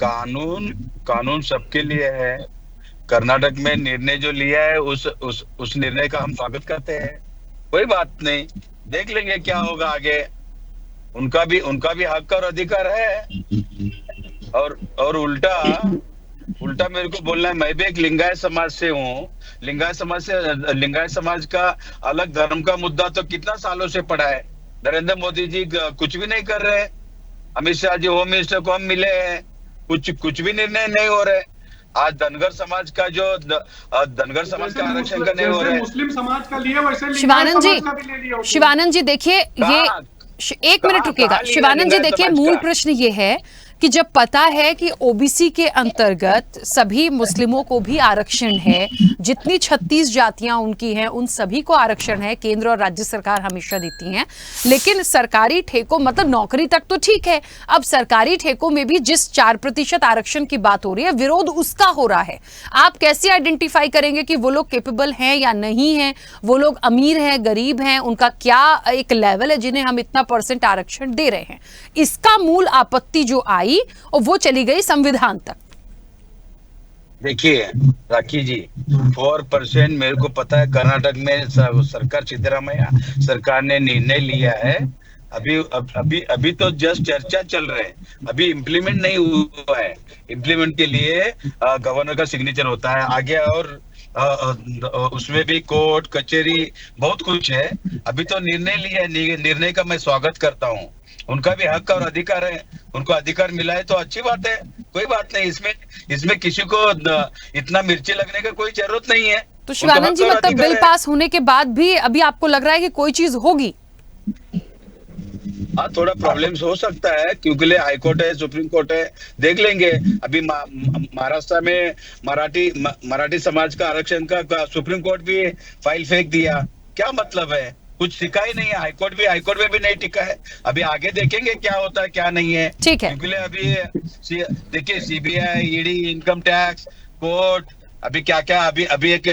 कानून सबके लिए है। कर्नाटक में निर्णय जो लिया है उस निर्णय का हम स्वागत करते हैं, कोई बात नहीं, देख लेंगे क्या होगा आगे। उनका भी हक और अधिकार है। और उल्टा उल्टा मेरे को बोलना है। मैं भी एक लिंगायत समाज से हूँ। लिंगायत समाज का अलग धर्म का मुद्दा तो कितना सालों से पड़ा है। नरेंद्र मोदी जी कुछ भी नहीं कर रहे। अमित शाह जी होम मिनिस्टर को हम मिले हैं, कुछ भी निर्णय नहीं हो रहे। आज धनगर समाज का आरक्षण का नहीं हो रहा है। मुस्लिम समाज का लिए वैसे शिवानंद जी देखिए, ये एक मिनट रुकेगा। शिवानंद जी देखिए, मूल प्रश्न ये है कि जब पता है कि ओबीसी के अंतर्गत सभी मुस्लिमों को भी आरक्षण है, जितनी 36 जातियां उनकी हैं उन सभी को आरक्षण है, केंद्र और राज्य सरकार हमेशा देती हैं, लेकिन सरकारी ठेकों मतलब नौकरी तक तो ठीक है, अब सरकारी ठेकों में भी जिस 4% आरक्षण की बात हो रही है, विरोध उसका हो रहा है। आप कैसे आइडेंटिफाई करेंगे कि वो लोग कैपेबल हैं या नहीं है, वो लोग अमीर हैं, गरीब हैं, उनका क्या एक लेवल है जिन्हें हम इतना % आरक्षण दे रहे हैं? इसका मूल आपत्ति जो आई और वो चली गई संविधान तक। देखिए राखी जी, 4% मेरे को पता है कर्नाटक में सरकार सिद्धरामैया सरकार ने निर्णय लिया है। अभी तो जस्ट चर्चा चल रहे हैं, अभी इम्प्लीमेंट नहीं हुआ है। इम्प्लीमेंट के लिए गवर्नर का सिग्नेचर होता है आगे, और उसमें भी कोर्ट कचहरी बहुत कुछ है। अभी तो निर्णय लिया है, निर्णय का मैं स्वागत करता हूँ। उनका भी हक और अधिकार है, उनको अधिकार मिला है तो अच्छी बात है, कोई बात नहीं। इसमें किसी को इतना मिर्ची लगने का कोई जरूरत नहीं है। तो शिवानंद जी, मतलब बिल पास होने के बाद भी अभी आपको लग रहा है कि कोई चीज होगी? हाँ, थोड़ा प्रॉब्लम्स हो सकता है, क्योंकि हाईकोर्ट है, सुप्रीम कोर्ट है, देख लेंगे। अभी महाराष्ट्र में मराठी समाज का आरक्षण का सुप्रीम कोर्ट भी फाइल फेंक दिया। क्या मतलब है? कुछ टिका ही नहीं है। हाईकोर्ट में भी नहीं टिका है। अभी आगे देखेंगे क्या होता है क्या नहीं है। ठीक है, क्योंकि अभी देखिए CBI, ED, income tax, court, अभी क्या अभी एक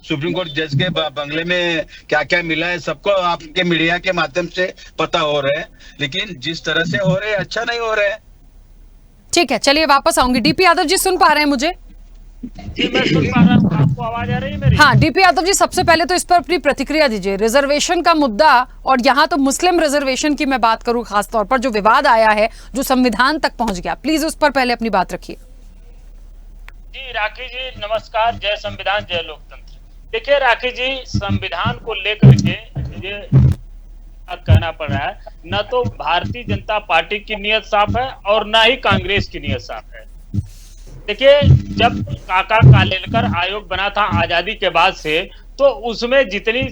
सुप्रीम कोर्ट जज के बंगले में क्या मिला है, सबको आपके मीडिया के माध्यम से पता हो रहा है। लेकिन जिस तरह से हो रहे हैं अच्छा नहीं हो रहे हैं। ठीक है, चलिए वापस आऊंगी। डीपी यादव जी सुन पा रहे हैं मुझे? जी मैं सुन पा रहा हूं, आपको आवाज आ रही है मेरी? हाँ, डीपी यादव जी सबसे पहले तो इस पर अपनी प्रतिक्रिया दीजिए। रिजर्वेशन का मुद्दा, और यहाँ तो मुस्लिम रिजर्वेशन की मैं बात करूं खासतौर पर, जो विवाद आया है, जो संविधान तक पहुंच गया, प्लीज उस पर पहले अपनी बात रखिए। जी राखी जी नमस्कार, जय संविधान जय लोकतंत्र। देखिए राखी जी, संविधान को लेकर के मुझे कहना पड़ रहा है, न तो भारतीय जनता पार्टी की नीयत साफ है और न ही कांग्रेस की नीयत साफ है। देखिए, जब काका कालेलकर आयोग बना था आजादी के बाद से, तो उसमें जितनी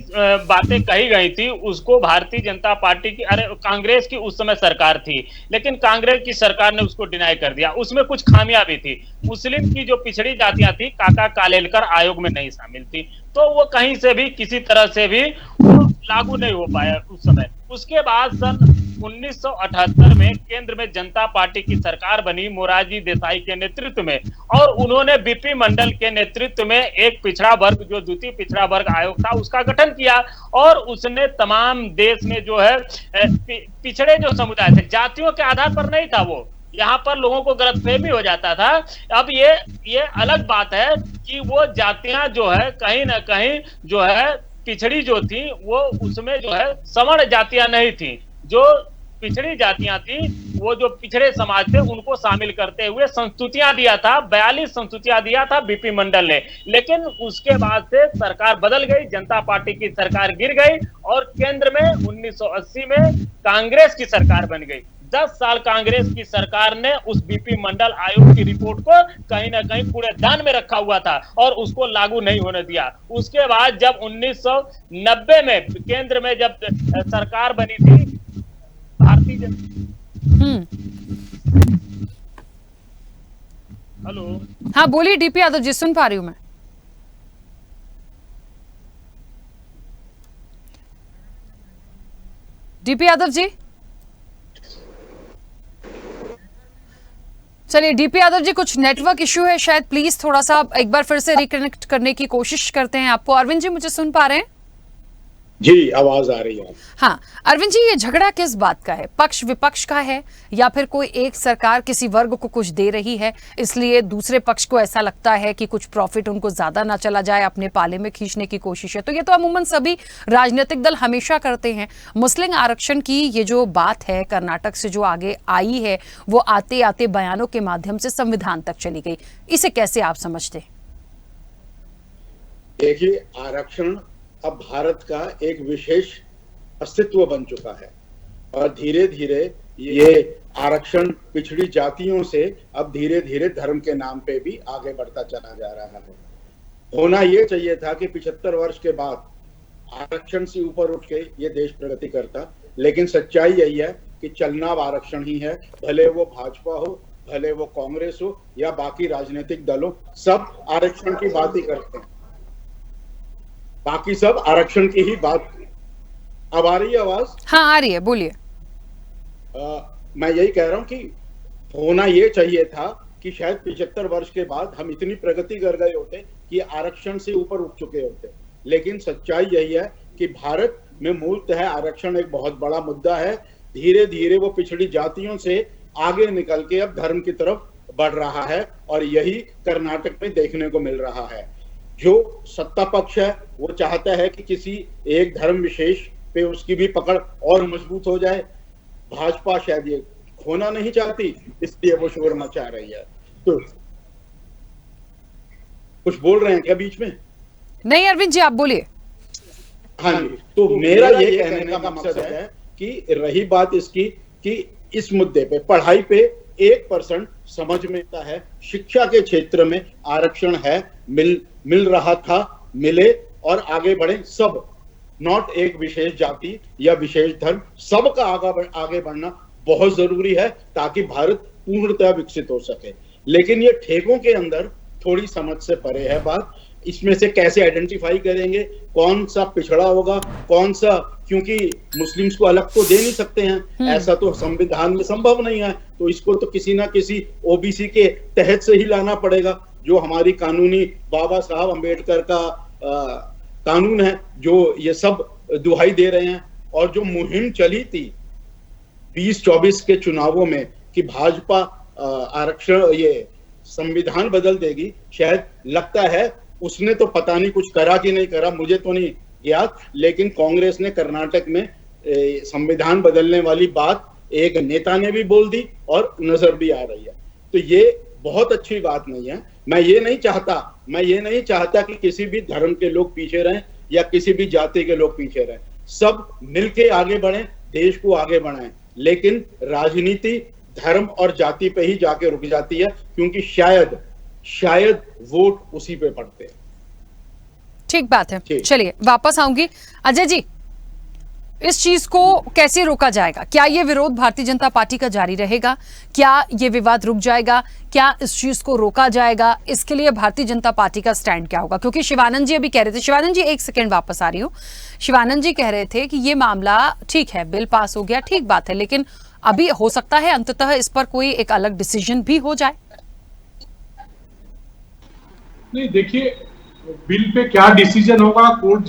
बातें कही गई थी उसको भारतीय जनता पार्टी की, कांग्रेस की उस समय सरकार थी, लेकिन कांग्रेस की सरकार ने उसको डिनाई कर दिया। उसमें कुछ खामियां भी थी। मुस्लिम की जो पिछड़ी जातियां थी, काका कालेलकर आयोग में नहीं शामिल थी, तो वो कहीं से भी किसी तरह से भी वो लागू नहीं हो पाया उस समय। उसके बाद सन 1978 में केंद्र में जनता पार्टी की सरकार बनी मोरारजी देसाई के नेतृत्व में, और उन्होंने बीपी मंडल के नेतृत्व में एक पिछड़ा वर्ग, जो द्वितीय पिछड़ा वर्ग आयोग था, उसका गठन किया। और उसने तमाम देश में जो है पिछड़े जो समुदाय थे, जातियों के आधार पर नहीं था वो, यहाँ पर लोगों को गलतफहमी हो जाता था। अब ये अलग बात है कि वो जातियां जो है कहीं ना कहीं जो है पिछड़ी जो थी, वो उसमें जो है सवर्ण जातियां नहीं थी। जो पिछड़ी जातियां थी, वो जो पिछड़े समाज थे, उनको शामिल करते हुए संस्तुतियां दिया था, 42 संस्तुतियां दिया था बीपी मंडल ने। लेकिन उसके बाद से सरकार बदल गई, जनता पार्टी की सरकार गिर गई, और केंद्र में 1980 में कांग्रेस की सरकार बन गई। 10 साल कांग्रेस की सरकार ने उस बीपी मंडल आयोग की रिपोर्ट को कहीं ना कहीं कूड़ेदान में रखा हुआ था और उसको लागू नहीं होने दिया। उसके बाद जब 1990 में केंद्र में जब सरकार बनी थी भारतीय जनता, हेलो, हाँ बोलिए डीपी यादव जी, सुन पा रही हूं मैं। डीपी यादव जी, चलिए डीपी यादव जी, कुछ नेटवर्क इश्यू है शायद, प्लीज थोड़ा सा एक बार फिर से रिकनेक्ट करने की कोशिश करते हैं आपको। अरविंद जी मुझे सुन पा रहे हैं? जी, आवाज आ रही है। हाँ अरविंद जी, ये झगड़ा किस बात का है? पक्ष विपक्ष का है या फिर कोई एक सरकार किसी वर्ग को कुछ दे रही है इसलिए दूसरे पक्ष को ऐसा लगता है कि कुछ प्रॉफिट उनको ज्यादा ना चला जाए, अपने पाले में खींचने की कोशिश है? तो ये तो अमूमन सभी राजनीतिक दल हमेशा करते हैं। मुस्लिम आरक्षण की ये जो बात है कर्नाटक से जो आगे आई है वो आते आते बयानों के माध्यम से संविधान तक चली गई, इसे कैसे आप समझते हैं? देखिए, आरक्षण अब भारत का एक विशेष अस्तित्व बन चुका है और धीरे धीरे ये आरक्षण पिछड़ी जातियों से अब धीरे धीरे धर्म के नाम पे भी आगे बढ़ता चला जा रहा है। होना ये चाहिए था कि 75 वर्ष के बाद आरक्षण से ऊपर उठ के ये देश प्रगति करता, लेकिन सच्चाई यही है कि चलना अब आरक्षण ही है। भले वो भाजपा हो, भले वो कांग्रेस हो या बाकी राजनीतिक दल हो, सब आरक्षण की बात ही करते हैं, बाकी सब आरक्षण की ही बात। अब आ रही है आवाज? हाँ आ रही है, बोलिए। मैं यही कह रहा हूं कि होना ये चाहिए था कि शायद 75 वर्ष के बाद हम इतनी प्रगति कर गए होते कि आरक्षण से ऊपर उठ चुके होते, लेकिन सच्चाई यही है कि भारत में मूलतः आरक्षण एक बहुत बड़ा मुद्दा है। धीरे धीरे वो पिछड़ी जातियों से आगे निकल के अब धर्म की तरफ बढ़ रहा है और यही कर्नाटक में देखने को मिल रहा है। जो सत्ता पक्ष है वो चाहता है कि किसी एक धर्म विशेष पे उसकी भी पकड़ और मजबूत हो जाए। भाजपा शायद ये खोना नहीं चाहती, इसलिए वो शोर मचा रही है। तो कुछ बोल रहे हैं क्या बीच में? नहीं अरविंद जी, आप बोलिए। हाँ जी, तो मेरा ये कहने का मकसद है कि रही बात इसकी कि इस मुद्दे पे पढ़ाई पे 1% समझ में आता है, शिक्षा के क्षेत्र में आरक्षण है, मिल रहा था, मिले और आगे बढ़े सब, नॉट एक विशेष जाति या विशेष धर्म, सबका आगे बढ़ना बहुत जरूरी है ताकि भारत पूर्णतः विकसित हो सके। लेकिन ये ठेकों के अंदर थोड़ी समझ से परे है बात। इसमें से कैसे आइडेंटिफाई करेंगे कौन सा पिछड़ा होगा, कौन सा, क्योंकि मुस्लिम्स को अलग तो दे नहीं सकते हैं, ऐसा तो संविधान में संभव नहीं है, तो इसको तो किसी ना किसी ओबीसी के तहत से ही लाना पड़ेगा, जो हमारी कानूनी बाबा साहब अंबेडकर का कानून है, जो ये सब दुहाई दे रहे हैं। और जो मुहिम चली थी 2024 के चुनावों में कि भाजपा आरक्षण ये संविधान बदल देगी, शायद लगता है उसने तो पता नहीं कुछ करा कि नहीं करा, मुझे तो नहीं याद, लेकिन कांग्रेस ने कर्नाटक में संविधान बदलने वाली बात एक नेता ने भी बोल दी और नजर भी आ रही है। तो ये बहुत अच्छी बात नहीं है। मैं ये नहीं चाहता कि किसी भी धर्म के लोग पीछे रहें या किसी भी जाति के लोग पीछे रहें, सब मिलके आगे बढ़ें, देश को आगे बढ़ाएं। लेकिन राजनीति धर्म और जाति पे ही जाके रुक जाती है, क्योंकि शायद वोट उसी पे पड़ते हैं। ठीक बात है, चलिए वापस आऊंगी। अजय जी, इस चीज को कैसे रोका जाएगा? क्या ये विरोध भारतीय जनता पार्टी का जारी रहेगा? क्या ये विवाद रुक जाएगा? क्या इस चीज को रोका जाएगा? इसके लिए भारतीय जनता पार्टी का स्टैंड क्या होगा? क्योंकि शिवानंद जी अभी कह रहे थे, शिवानंद जी एक सेकंड वापस आ रही हूँ। शिवानंद जी कह रहे थे कि ये मामला ठीक है, बिल पास हो गया, ठीक बात है, लेकिन अभी हो सकता है अंततः इस पर कोई एक अलग डिसीजन भी हो जाए। नहीं, देखिए, बिल पे क्या डिसीजन होगा, कोर्ट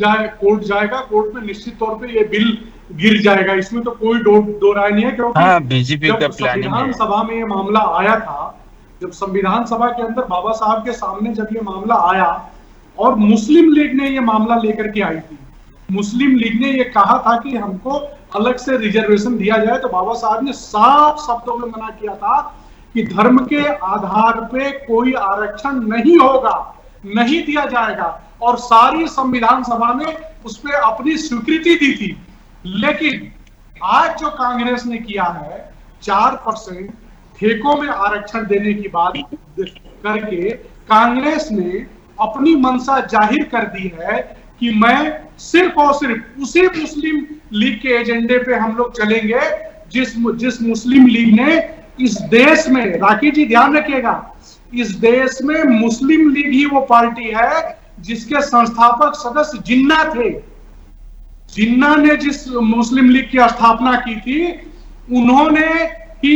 जाएगा, कोर्ट में निश्चित तौर पे ये बिल गिर जाएगा, इसमें तो कोई दो राय नहीं है। क्योंकि बीजेपी का प्लानिंग है। संविधान सभा में ये मामला आया था, जब संविधान सभा के अंदर बाबा साहब के सामने जब ये मामला आया और मुस्लिम लीग ने ये मामला लेकर के आई थी, मुस्लिम लीग ने ये कहा था कि हमको अलग से रिजर्वेशन दिया जाए, तो बाबा साहब ने साफ शब्दों में मना किया था कि धर्म के आधार पे कोई आरक्षण नहीं होगा, नहीं दिया जाएगा, और सारी संविधान सभा ने उस पर अपनी स्वीकृति दी थी। लेकिन आज जो कांग्रेस ने किया है 4% ठेकों में आरक्षण देने की बात करके कांग्रेस ने अपनी मंशा जाहिर कर दी है कि मैं सिर्फ और सिर्फ उसी मुस्लिम लीग के एजेंडे पे हम लोग चलेंगे जिस मुस्लिम लीग ने इस देश में, राखी जी ध्यान रखिएगा, इस देश में मुस्लिम लीग ही वो पार्टी है जिसके संस्थापक सदस्य जिन्ना थे। जिन्ना ने जिस मुस्लिम लीग की स्थापना की थी, उन्होंने ही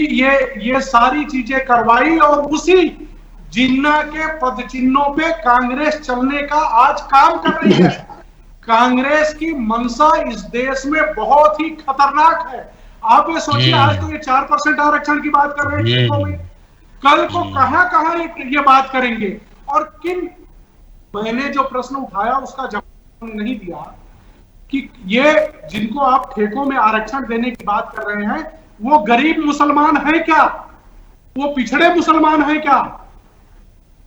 ये सारी चीजें करवाई और उसी जिन्ना के पद चिन्हों पे कांग्रेस चलने का आज काम कर रही है। कांग्रेस की मंशा इस देश में बहुत ही खतरनाक है। आप ये सोचिए, आज तो ये 4% आरक्षण की बात कर रहे हैं, कल को कहां ये बात करेंगे। और किन, मैंने जो प्रश्न उठाया उसका जवाब नहीं दिया कि ये जिनको आप ठेकों में आरक्षण देने की बात कर रहे हैं, वो गरीब मुसलमान है क्या? वो पिछड़े मुसलमान है क्या?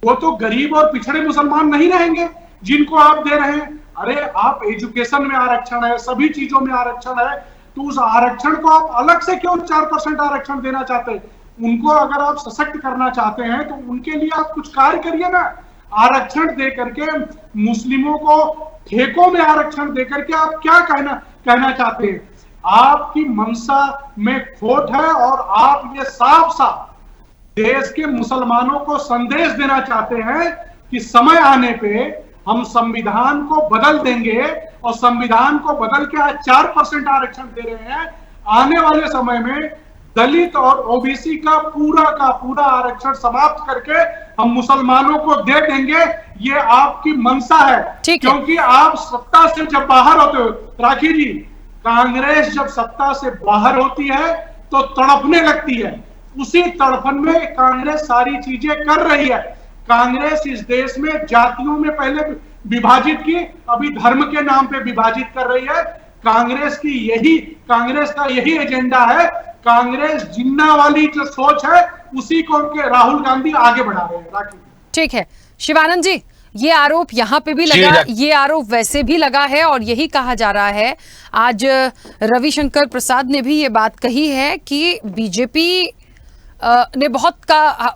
वो तो गरीब और पिछड़े मुसलमान नहीं रहेंगे जिनको आप दे रहे हैं। अरे आप एजुकेशन में आरक्षण है, सभी चीजों में आरक्षण है, तो उस आरक्षण को आप अलग से क्यों 4% आरक्षण देना चाहते हैं? उनको अगर आप सशक्त करना चाहते हैं तो उनके लिए आप कुछ कार्य करिए ना। आरक्षण दे करके मुस्लिमों को ठेकों में आरक्षण दे करके आप क्या कहना चाहते हैं? आपकी मंशा में खोट है और आप ये साफ साफ देश के मुसलमानों को संदेश देना चाहते हैं कि समय आने पे हम संविधान को बदल देंगे, और संविधान को बदल के आज 4% आरक्षण दे रहे हैं। आने वाले समय में दलित और ओबीसी का पूरा आरक्षण समाप्त करके हम मुसलमानों को दे देंगे। ये आपकी मंशा है, क्योंकि आप सत्ता से जब बाहर होते हो, राखी जी, कांग्रेस जब सत्ता से बाहर होती है तो तड़पने लगती है। उसी तड़पन में कांग्रेस सारी चीजें कर रही है। कांग्रेस इस देश में जातियों में पहले विभाजित की, अभी धर्म के नाम पे विभाजित कर रही है। कांग्रेस का यही एजेंडा है। कांग्रेस जिन्ना वाली जो सोच है उसी को उनके राहुल गांधी आगे बढ़ा रहे हैं। ठीक है शिवानंद जी, ये आरोप यहाँ पे भी लगा, ये आरोप वैसे भी लगा है, और यही कहा जा रहा है। आज रविशंकर प्रसाद ने भी ये बात कही है कि बीजेपी ने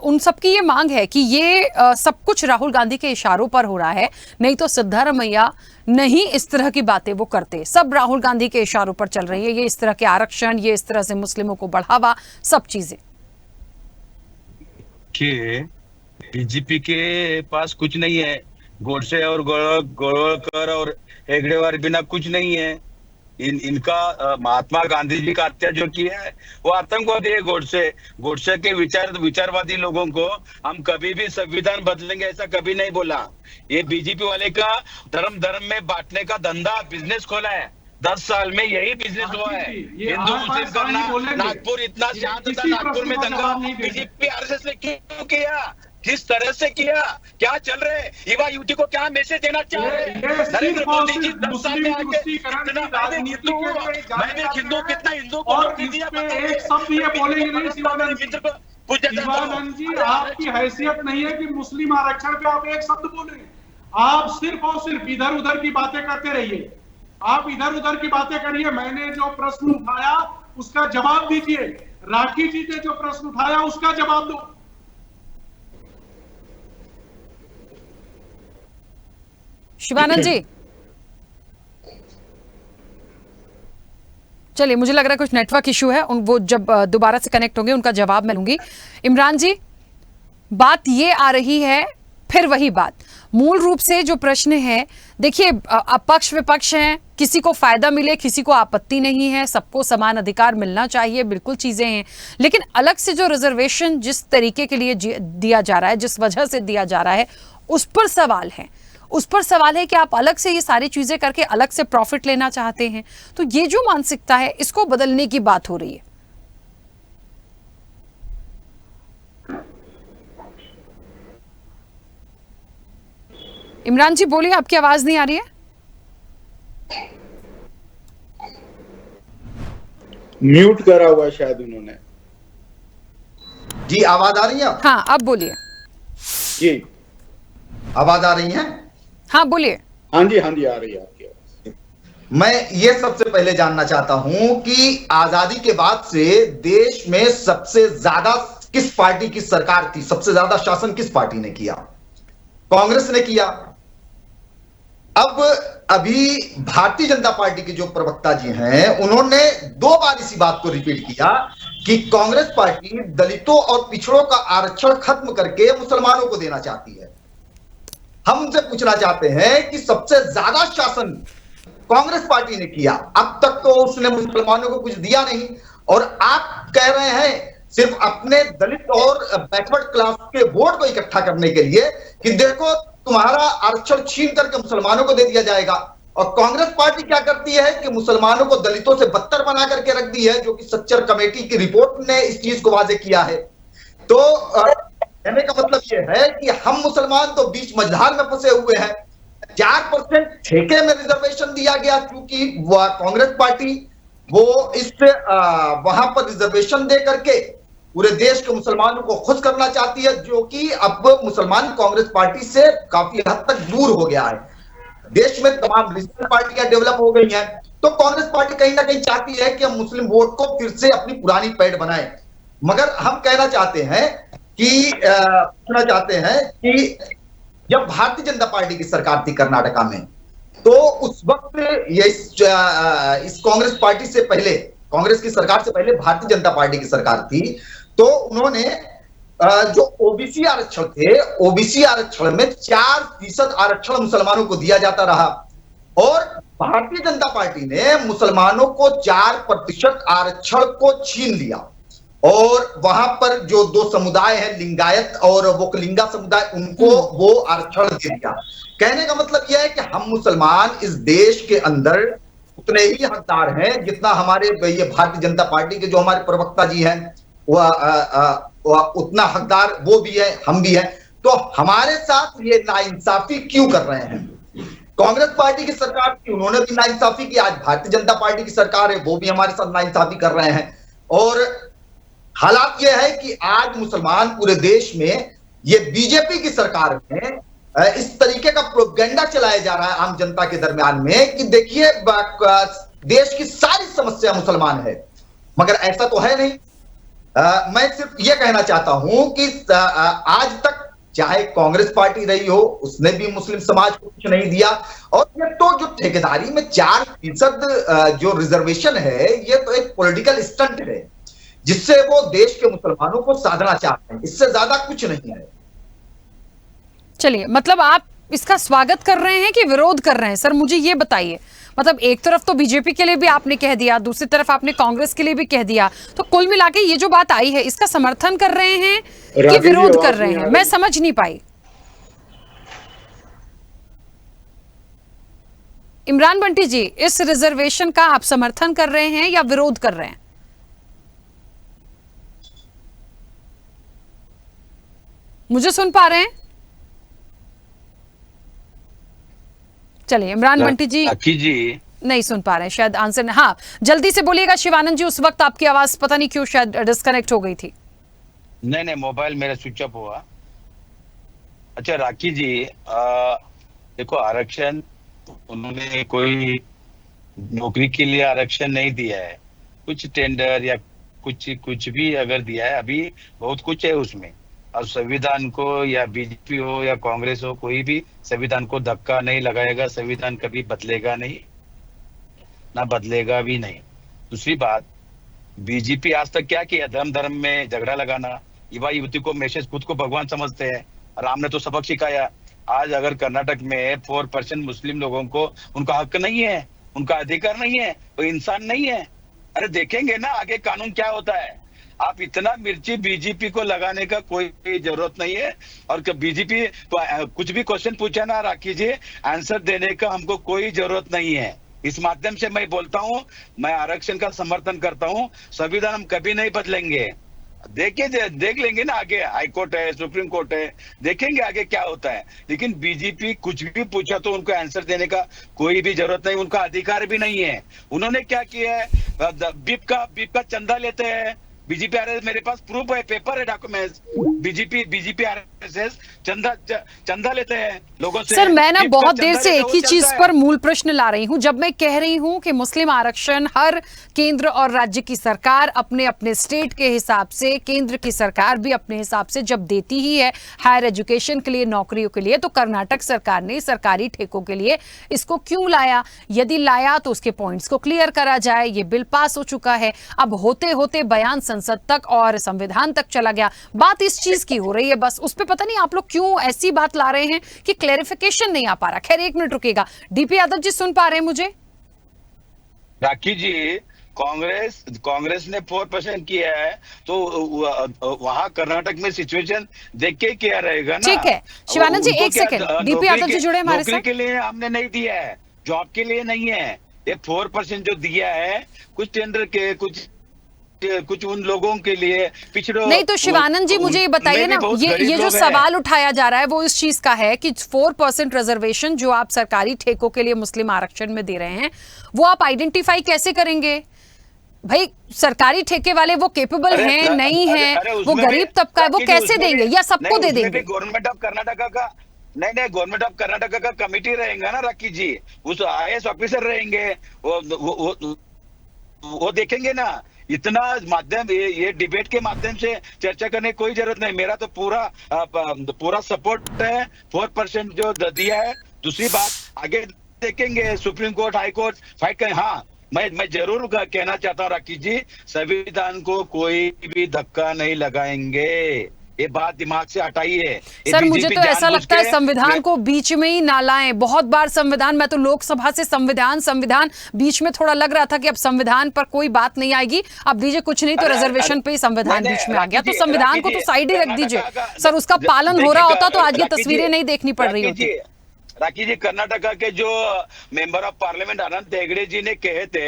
उन सबकी ये मांग है कि ये सब कुछ राहुल गांधी के इशारों पर हो रहा है, नहीं तो सिद्धारमैया नहीं इस तरह की बातें वो करते। सब राहुल गांधी के इशारों पर चल रही है, ये इस तरह के आरक्षण, ये इस तरह से मुस्लिमों को बढ़ावा, सब चीजें। बीजेपी के पास कुछ नहीं है, गोडसे और गोलवलकर और हेगड़ेवार बिना कुछ नहीं है। इनका महात्मा गांधी जी का हत्या जो किया है वो आतंकवादी है। गोडसे के विचारवादी लोगों को हम कभी भी संविधान बदलेंगे ऐसा कभी नहीं बोला। ये बीजेपी वाले का धर्म में बांटने का धंधा, बिजनेस खोला है। 10 साल में यही बिजनेस हुआ है, हिंदू मुस्लिम करना। नागपुर इतना शांत था, नागपुर में दंगा बीजेपी आरएसएस ने क्यों किया, किस तरह से किया, क्या चल रहे, युवा युवती को क्या मैसेज देना चाह रहे हैं? नरेंद्र मोदी जी 10 साल में आके कितना हिंदू हूँ, मैं भी हिंदू, कितना हिंदू को एक शब्द ये बोलेंगे नहीं शिवानंद जी, आपकी हैसियत नहीं है कि मुस्लिम आरक्षण पे आप एक शब्द बोले। आप सिर्फ और सिर्फ इधर उधर की बातें करते रहिए, आप इधर उधर की बातें करिए। मैंने जो प्रश्न उठाया उसका जवाब दीजिए, राखी जी ने जो प्रश्न उठाया उसका जवाब दो। शिवानंद जी, चलिए, मुझे लग रहा है कुछ नेटवर्क इशू है, वो जब दोबारा से कनेक्ट होंगे उनका जवाब मैं लूंगी। इमरान जी, बात ये आ रही है, फिर वही बात, मूल रूप से जो प्रश्न है, देखिए पक्ष विपक्ष हैं, किसी को फायदा मिले किसी को आपत्ति नहीं है, सबको समान अधिकार मिलना चाहिए, बिल्कुल चीजें हैं। लेकिन अलग से जो रिजर्वेशन जिस तरीके के लिए दिया जा रहा है, जिस वजह से दिया जा रहा है, उस पर सवाल है कि आप अलग से ये सारी चीजें करके अलग से प्रॉफिट लेना चाहते हैं। तो ये जो मानसिकता है, इसको बदलने की बात हो रही है। इमरान जी बोलिए, आपकी आवाज नहीं आ रही है। म्यूट करा हुआ शायद उन्होंने। जी आवाज आ रही है? हाँ, अब बोलिए। जी आवाज आ रही है? हाँ बोलिए। हाँ जी आ रही है आपकी आवाज। मैं ये सबसे पहले जानना चाहता हूं कि आजादी के बाद से देश में सबसे ज्यादा किस पार्टी की सरकार थी, सबसे ज्यादा शासन किस पार्टी ने किया? कांग्रेस ने किया। अब अभी भारतीय जनता पार्टी के जो प्रवक्ता जी हैं, उन्होंने 2 बार इसी बात को रिपीट किया कि कांग्रेस पार्टी दलितों और पिछड़ों का आरक्षण खत्म करके मुसलमानों को देना चाहती है। हम उनसे पूछना चाहते हैं कि सबसे ज्यादा शासन कांग्रेस पार्टी ने किया, अब तक तो उसने मुसलमानों को कुछ दिया नहीं, और आप कह रहे हैं सिर्फ अपने दलित और बैकवर्ड क्लास के वोट को इकट्ठा करने के लिए कि देखो तुम्हारा आरक्षण छीन करके मुसलमानों को दे दिया जाएगा। और कांग्रेस पार्टी क्या करती है कि मुसलमानों को दलितों से बदतर बना करके रख दी है, जो कि सच्चर कमेटी की रिपोर्ट ने इस चीज को वाजे किया है। तो कहने का मतलब यह है कि हम मुसलमान तो बीच मझधार में फंसे हुए हैं। 4% ठेके में रिजर्वेशन दिया गया, क्योंकि कांग्रेस पार्टी वो इस वहां पर रिजर्वेशन दे करके पूरे देश के मुसलमानों को खुश करना चाहती है, जो कि अब मुसलमान कांग्रेस पार्टी से काफी हद तक दूर हो गया है। देश में तमाम रीजनल पार्टियां डेवलप हो गई हैं, तो कांग्रेस पार्टी कहीं ना कहीं चाहती है कि हम मुस्लिम वोट को फिर से अपनी पुरानी पैठ बनाएं। मगर हम कहना चाहते हैं कि जब भारतीय जनता पार्टी की सरकार थी कर्नाटका में, तो उस वक्त ये इस कांग्रेस पार्टी से पहले, कांग्रेस की सरकार से पहले भारतीय जनता पार्टी की सरकार थी, तो उन्होंने जो ओबीसी आरक्षण थे, ओबीसी आरक्षण में 4% आरक्षण मुसलमानों को दिया जाता रहा, और भारतीय जनता पार्टी ने मुसलमानों को 4% आरक्षण को छीन लिया, और वहां पर जो दो समुदाय हैं, लिंगायत और वोकलिंगा समुदाय, उनको वो आरक्षण दे दिया। कहने का मतलब यह है कि हम मुसलमान इस देश के अंदर उतने ही हकदार हैं जितना हमारे ये भारतीय जनता पार्टी के जो हमारे प्रवक्ता जी हैं वह उतना हकदार वो भी है, हम भी हैं। तो हमारे साथ ये नाइंसाफी क्यों कर रहे हैं? कांग्रेस पार्टी की सरकार थी, उन्होंने भी नाइंसाफी की, आज भारतीय जनता पार्टी की सरकार है, वो भी हमारे साथ नाइंसाफी कर रहे हैं। और हालात यह है कि आज मुसलमान पूरे देश में ये बीजेपी की सरकार में इस तरीके का प्रोपेगेंडा चलाया जा रहा है आम जनता के दरमियान में कि देखिए देश की सारी समस्या मुसलमान है, मगर ऐसा तो है नहीं। मैं सिर्फ ये कहना चाहता हूं कि आज तक चाहे कांग्रेस पार्टी रही हो, उसने भी मुस्लिम समाज को कुछ नहीं दिया, और ये तो जो ठेकेदारी में 4% जो रिजर्वेशन है, ये तो एक पॉलिटिकल स्टंट है जिससे वो देश के मुसलमानों को साधना चाहते हैं, इससे ज्यादा कुछ नहीं है। चलिए, मतलब आप इसका स्वागत कर रहे हैं कि विरोध कर रहे हैं? सर मुझे ये बताइए, मतलब एक तरफ तो बीजेपी के लिए भी आपने कह दिया, दूसरी तरफ आपने कांग्रेस के लिए भी कह दिया, तो कुल मिला के ये जो बात आई है, इसका समर्थन कर रहे हैं कि विरोध कर रहे हैं? मैं समझ नहीं पाई। इमरान बंटी जी, इस रिजर्वेशन का आप समर्थन कर रहे हैं या विरोध कर रहे हैं? मुझे सुन पा रहे हैं? चलिए, इमरान बंटी जी नहीं सुन पा रहे हैं, शायद आंसर। हाँ, जल्दी से बोलिएगा शिवानंद जी, उस वक्त आपकी आवाज पता नहीं क्यों शायद डिस्कनेक्ट हो गई थी। नहीं, मोबाइल मेरा स्विच ऑफ हुआ। अच्छा राखी जी, देखो आरक्षण उन्होंने कोई नौकरी के लिए आरक्षण नहीं दिया है, कुछ टेंडर या कुछ भी अगर दिया है, अभी बहुत कुछ है उसमें। और संविधान को, या बीजेपी हो या कांग्रेस हो, कोई भी संविधान को धक्का नहीं लगाएगा। संविधान कभी बदलेगा नहीं, ना बदलेगा भी नहीं। दूसरी बात, बीजेपी आज तक क्या किया? धर्म में झगड़ा लगाना, युवा युवती को मैसेज, खुद को भगवान समझते हैं। राम ने तो सबक सिखाया। आज अगर कर्नाटक में 4% मुस्लिम लोगों को उनका हक नहीं है, उनका अधिकार नहीं है, वो इंसान नहीं है। अरे देखेंगे ना आगे कानून क्या होता है। आप इतना मिर्ची बीजेपी को लगाने का कोई जरूरत नहीं है। और बीजेपी कुछ भी क्वेश्चन पूछे ना राखी जी, आंसर देने का हमको कोई जरूरत नहीं है। इस माध्यम से मैं बोलता हूं, मैं आरक्षण का समर्थन करता हूं। संविधान हम कभी नहीं बदलेंगे। देख लेंगे ना आगे, हाई कोर्ट है, सुप्रीम कोर्ट है, देखेंगे आगे क्या होता है। लेकिन बीजेपी कुछ भी पूछा तो उनको आंसर देने का कोई भी जरूरत नहीं, उनका अधिकार भी नहीं है। उन्होंने क्या किया है? बीप का चंदा लेते हैं बीजेपी आरएसएस। मेरे पास प्रूफ है, पेपर है, डॉक्यूमेंट्स। बीजेपी आरएसएस चंदा लेते हैं लोगों से। सर मैं ना बहुत देर से एक ही चीज पर मूल प्रश्न ला रही हूं। जब मैं कह रही हूं कि मुस्लिम आरक्षण हर केंद्र और राज्य की सरकार अपने अपने स्टेट के हिसाब से, केंद्र की सरकार भी अपने हिसाब से जब देती ही है हायर एजुकेशन के लिए, नौकरियों के लिए, तो कर्नाटक सरकार ने सरकारी ठेकों के लिए इसको क्यों लाया? यदि लाया तो उसके पॉइंट्स को क्लियर करा जाए। ये बिल पास हो चुका है, अब होते होते बयान संसद तक और संविधान तक चला गया। बात इस चीज की हो रही है, बस उस पे पता नहीं आप लोग क्यों ऐसी बात ला रहे हैं कि क्लैरिफिकेशन नहीं आ पा रहा। खैर, 1 मिनट रुकेगा। डीपी यादव जी सुन पा रहे हैं मुझे? राखी जी, कांग्रेस ने 4% किया है, तो वहां कर्नाटक में सिचुएशन देख के क्या रहेगा ना। ठीक है शिवानंद जी, 1 सेकंड। डीपी यादव जी जुड़े हमारे साथ। नौकरी के लिए हमने नहीं दिया है, जॉब के लिए नहीं है। ये 4% जो दिया है कुछ टेंडर के, कुछ उन लोगों के लिए पिछड़ों। नहीं तो शिवानंद जी मुझे ये बताइए ना, ये जो सवाल उठाया जा रहा है वो इस चीज का है कि 4% रिजर्वेशन जो आप सरकारी ठेकों के लिए मुस्लिम आरक्षण में दे रहे हैं, वो आप आइडेंटिफाई कैसे करेंगे? भाई सरकारी ठेके वाले वो केपेबल हैं नहीं हैं, वो गरीब तबका है, वो कैसे देंगे या सबको दे देंगे? गवर्नमेंट ऑफ कर्नाटका का नहीं, गवर्नमेंट ऑफ कर्नाटका का कमिटी रहेगा ना राखी जी, उस IAS ऑफिसर रहेंगे, वो देखेंगे ना। इतना माध्यम, ये डिबेट के माध्यम से चर्चा करने की कोई जरूरत नहीं। मेरा तो पूरा सपोर्ट है 4% जो दिया है। दूसरी बात आगे देखेंगे, supreme court, high court fight करें। हाँ, मैं जरूर कहना चाहता हूँ राखी जी, संविधान को कोई भी धक्का नहीं लगाएंगे, ये बात दिमाग से हटाइए। सर मुझे तो ऐसा लगता है संविधान को बीच में ही ना लाएं। बहुत बार संविधान, मैं तो लोकसभा से संविधान बीच में थोड़ा लग रहा था कि अब संविधान पर कोई बात नहीं आएगी, अब दीजिए कुछ नहीं तो रिजर्वेशन पे ही संविधान बीच में आ गया, तो संविधान को तो साइड ही रख दीजिए। सर उसका पालन हो रहा होता तो आज ये तस्वीरें नहीं देखनी पड़ रही होती। राखी जी, कर्नाटका के जो मेंबर ऑफ पार्लियामेंट अनंत हेगड़े जी ने कहे थे,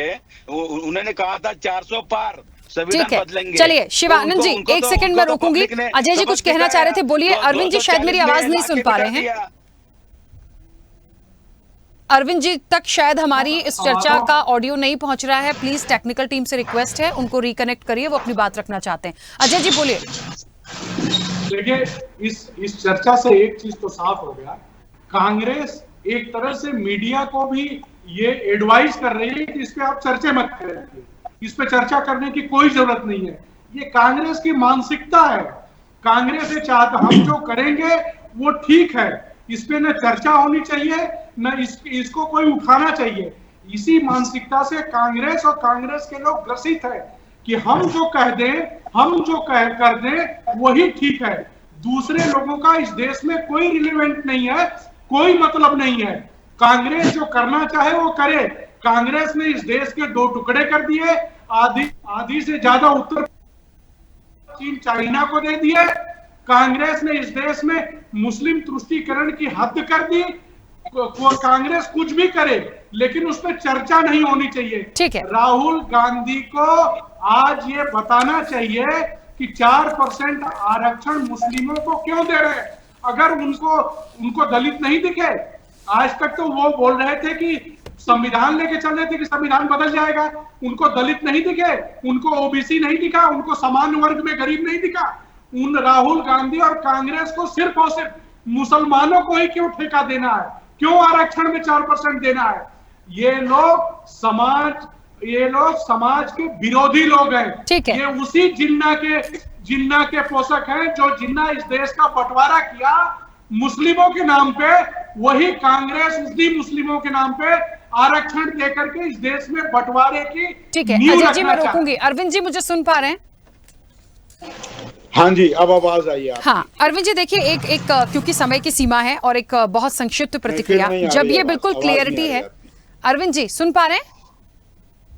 उन्होंने कहा था 400 पार ठीक है। चलिए शिवानंद जी एक सेकंड में रोकूंगी। अजय जी कुछ कहना चाह रहे थे, बोलिए। अरविंद जी शायद मेरी आवाज नहीं सुन पा रहे हैं। अरविंद जी तक शायद हमारी इस चर्चा का ऑडियो नहीं पहुंच रहा है। प्लीज टेक्निकल टीम से रिक्वेस्ट है, उनको रिकनेक्ट करिए, वो अपनी बात रखना चाहते हैं। अजय जी बोलिए। देखिए, इस चर्चा से एक चीज तो साफ हो गया, कांग्रेस एक तरह से मीडिया को भी ये एडवाइस कर रही है कि इस पे आप चर्चा मत करें, इस पे चर्चा करने की कोई जरूरत नहीं है। ये कांग्रेस की मानसिकता है। कांग्रेस ये चाहता, हम जो करेंगे वो ठीक है, इस पे न चर्चा होनी चाहिए न इसको कोई उठाना चाहिए। इसी मानसिकता से कांग्रेस और कांग्रेस के लोग ग्रसित है कि हम जो कह दें, हम जो कर दें वही ठीक है। दूसरे लोगों का इस देश में कोई रिलेवेंट नहीं है, कोई मतलब नहीं है। कांग्रेस जो करना चाहे वो करे। कांग्रेस ने इस देश के 2 टुकड़े कर दिए, आधी से ज्यादा उत्तर चीन चाइना को दे दिए। कांग्रेस ने इस देश में मुस्लिम तुष्टीकरण की हद कर दी। कांग्रेस कुछ भी करे लेकिन उस पर चर्चा नहीं होनी चाहिए। ठीक है। राहुल गांधी को आज ये बताना चाहिए कि 4% आरक्षण मुस्लिमों को क्यों दे रहे हैं। अगर उनको दलित नहीं दिखे, आज तक तो वो बोल रहे थे कि संविधान लेके चल रहे थे कि संविधान बदल जाएगा, उनको दलित नहीं दिखे, उनको ओबीसी नहीं दिखा, उनको सामान्य वर्ग में गरीब नहीं दिखा। उन राहुल गांधी और कांग्रेस को सिर्फ और सिर्फ मुसलमानों को ही क्यों ठेका देना है, क्यों आरक्षण में 4% देना है? ये लोग समाज के विरोधी लोग हैं। ठीक है। ये उसी जिन्ना के पोषक हैं जो जिन्ना इस देश का बंटवारा किया मुस्लिमों के नाम पे, वही कांग्रेस उसी मुस्लिमों के नाम पे आरक्षण देकर के इस देश में बंटवारे की। ठीक है अजय जी, मैं रोकूंगी। अरविंद जी मुझे सुन पा रहे हैं? हाँ जी, अब आवाज आई है। हाँ अरविंद जी देखिए, एक क्योंकि समय की सीमा है और एक बहुत संक्षिप्त प्रतिक्रिया, जब ये बिल्कुल क्लियरिटी है। अरविंद जी सुन पा रहे हैं?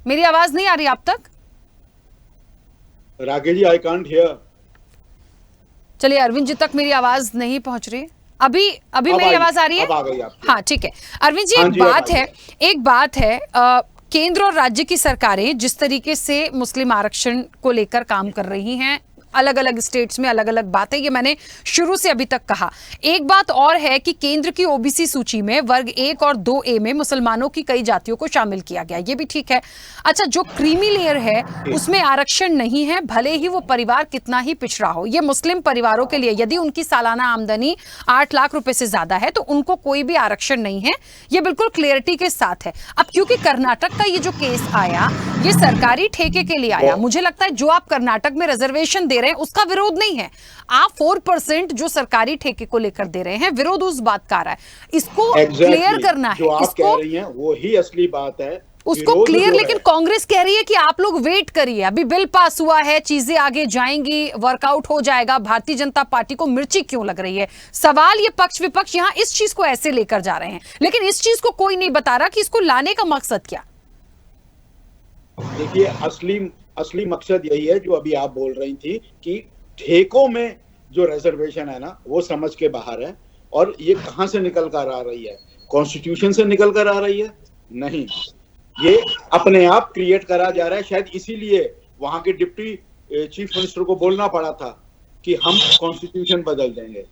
मेरी आवाज नहीं आ रही आप तक? Rakesh ji, I can't hear. चलिए अरविंद जी तक मेरी आवाज नहीं पहुंच रही। अभी मेरी आवाज आ रही है? अब आ गई आपकी। हाँ ठीक है। अरविंद जी एक बात है केंद्र और राज्य की सरकारें जिस तरीके से मुस्लिम आरक्षण को लेकर काम कर रही हैं, अलग अलग स्टेट्स में अलग अलग बातें, ये मैंने शुरू से अभी तक कहा। एक बात और है कि केंद्र की ओबीसी सूची में वर्ग 1 और 2A में मुसलमानों की कई जातियों को शामिल किया गया, ये भी ठीक है। अच्छा, जो क्रीमी लेयर है उसमें आरक्षण नहीं है, भले ही वो परिवार कितना ही पिछड़ा हो। ये मुस्लिम परिवारों के लिए यदि उनकी सालाना आमदनी 8 लाख रुपए से ज्यादा है तो उनको कोई भी आरक्षण नहीं है, ये बिल्कुल क्लियरिटी के साथ है। अब क्योंकि कर्नाटक का ये जो केस आया, ये सरकारी ठेके के लिए आया, मुझे लगता है जो आप कर्नाटक में रिजर्वेशन दे रहे हैं उसका विरोध नहीं है। आप 4% जो सरकारी ठेके को लेकर दे रहे हैं, विरोध उस बात का आ रहा है। इसको क्लियर करना है। जो आप कह रही हैं वो ही असली बात है, उसको क्लियर। लेकिन कांग्रेस कह रही है कि आप लोग वेट करिए, अभी बिल पास हुआ है, चीजें आगे जाएंगी, वर्कआउट हो जाएगा। भारतीय जनता पार्टी को मिर्ची क्यों लग रही है? सवाल ये पक्ष विपक्ष यहां इस चीज को ऐसे लेकर जा रहे हैं, लेकिन इस चीज को कोई नहीं बता रहा कि इसको लाने का मकसद क्या। देखिए, असली मकसद यही है जो अभी आप बोल रही थी कि ठेकों में जो रिजर्वेशन है ना, वो समझ के बाहर है। और ये कहां से निकल कर आ रही है? कॉन्स्टिट्यूशन से निकल कर आ रही है, नहीं, ये अपने आप क्रिएट करा जा रहा है। शायद इसीलिए वहां के डिप्टी चीफ मिनिस्टर को बोलना पड़ा था कि हम कॉन्स्टिट्यूशन बदल देंगे,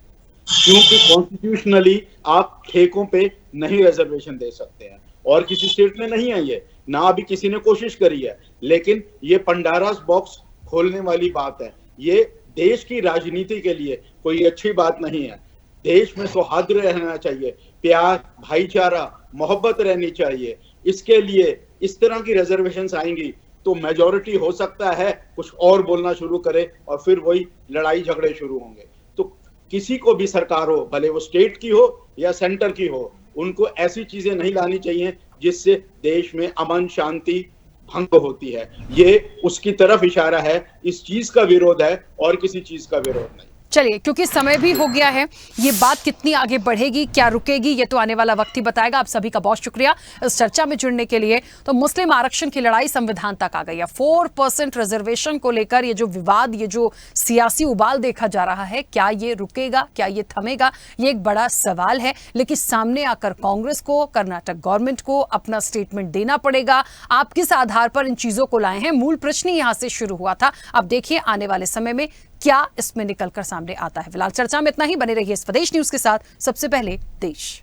क्योंकि कॉन्स्टिट्यूशनली आप ठेकों पे नहीं रिजर्वेशन दे सकते हैं, और किसी स्टेट में नहीं है ये, ना अभी किसी ने कोशिश करी है। लेकिन ये पंडारास बॉक्स खोलने वाली बात है, ये देश की राजनीति के लिए कोई अच्छी बात नहीं है। देश में सौहार्द रहना चाहिए, प्यार, भाईचारा, मोहब्बत रहनी चाहिए। इसके लिए इस तरह की रिजर्वेशंस आएंगी तो मेजॉरिटी हो सकता है कुछ और बोलना शुरू करे और फिर वही लड़ाई झगड़े शुरू होंगे। तो किसी को भी सरकार हो, भले वो स्टेट की हो या सेंटर की हो, उनको ऐसी चीजें नहीं लानी चाहिए जिससे देश में अमन शांति भंग होती है। ये उसकी तरफ इशारा है, इस चीज का विरोध है और किसी चीज का विरोध नहीं। चलिए, क्योंकि समय भी हो गया है, ये बात कितनी आगे बढ़ेगी, क्या रुकेगी, ये तो आने वाला वक्त ही बताएगा। आप सभी का बहुत शुक्रिया इस चर्चा में जुड़ने के लिए। तो मुस्लिम आरक्षण की लड़ाई संविधान तक आ गई है। 4% रिजर्वेशन को लेकर ये जो विवाद, ये जो सियासी उबाल देखा जा रहा है, क्या ये रुकेगा, क्या ये थमेगा, ये एक बड़ा सवाल है। लेकिन सामने आकर कांग्रेस को, कर्नाटक गवर्नमेंट को अपना स्टेटमेंट देना पड़ेगा। आप किस आधार पर इन चीजों को लाए हैं, मूल प्रश्न यहां से शुरू हुआ था। अब देखिए आने वाले समय में क्या इसमें निकलकर सामने आता है। फिलहाल चर्चा में इतना ही। बने रहिए स्वदेश न्यूज के साथ। सबसे पहले देश।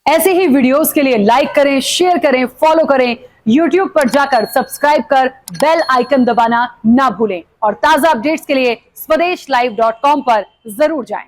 ऐसे ही वीडियोस के लिए लाइक करें, शेयर करें, फॉलो करें। YouTube पर जाकर सब्सक्राइब कर बेल आइकन दबाना ना भूलें और ताजा अपडेट्स के लिए swedeshlive.com पर जरूर जाएं।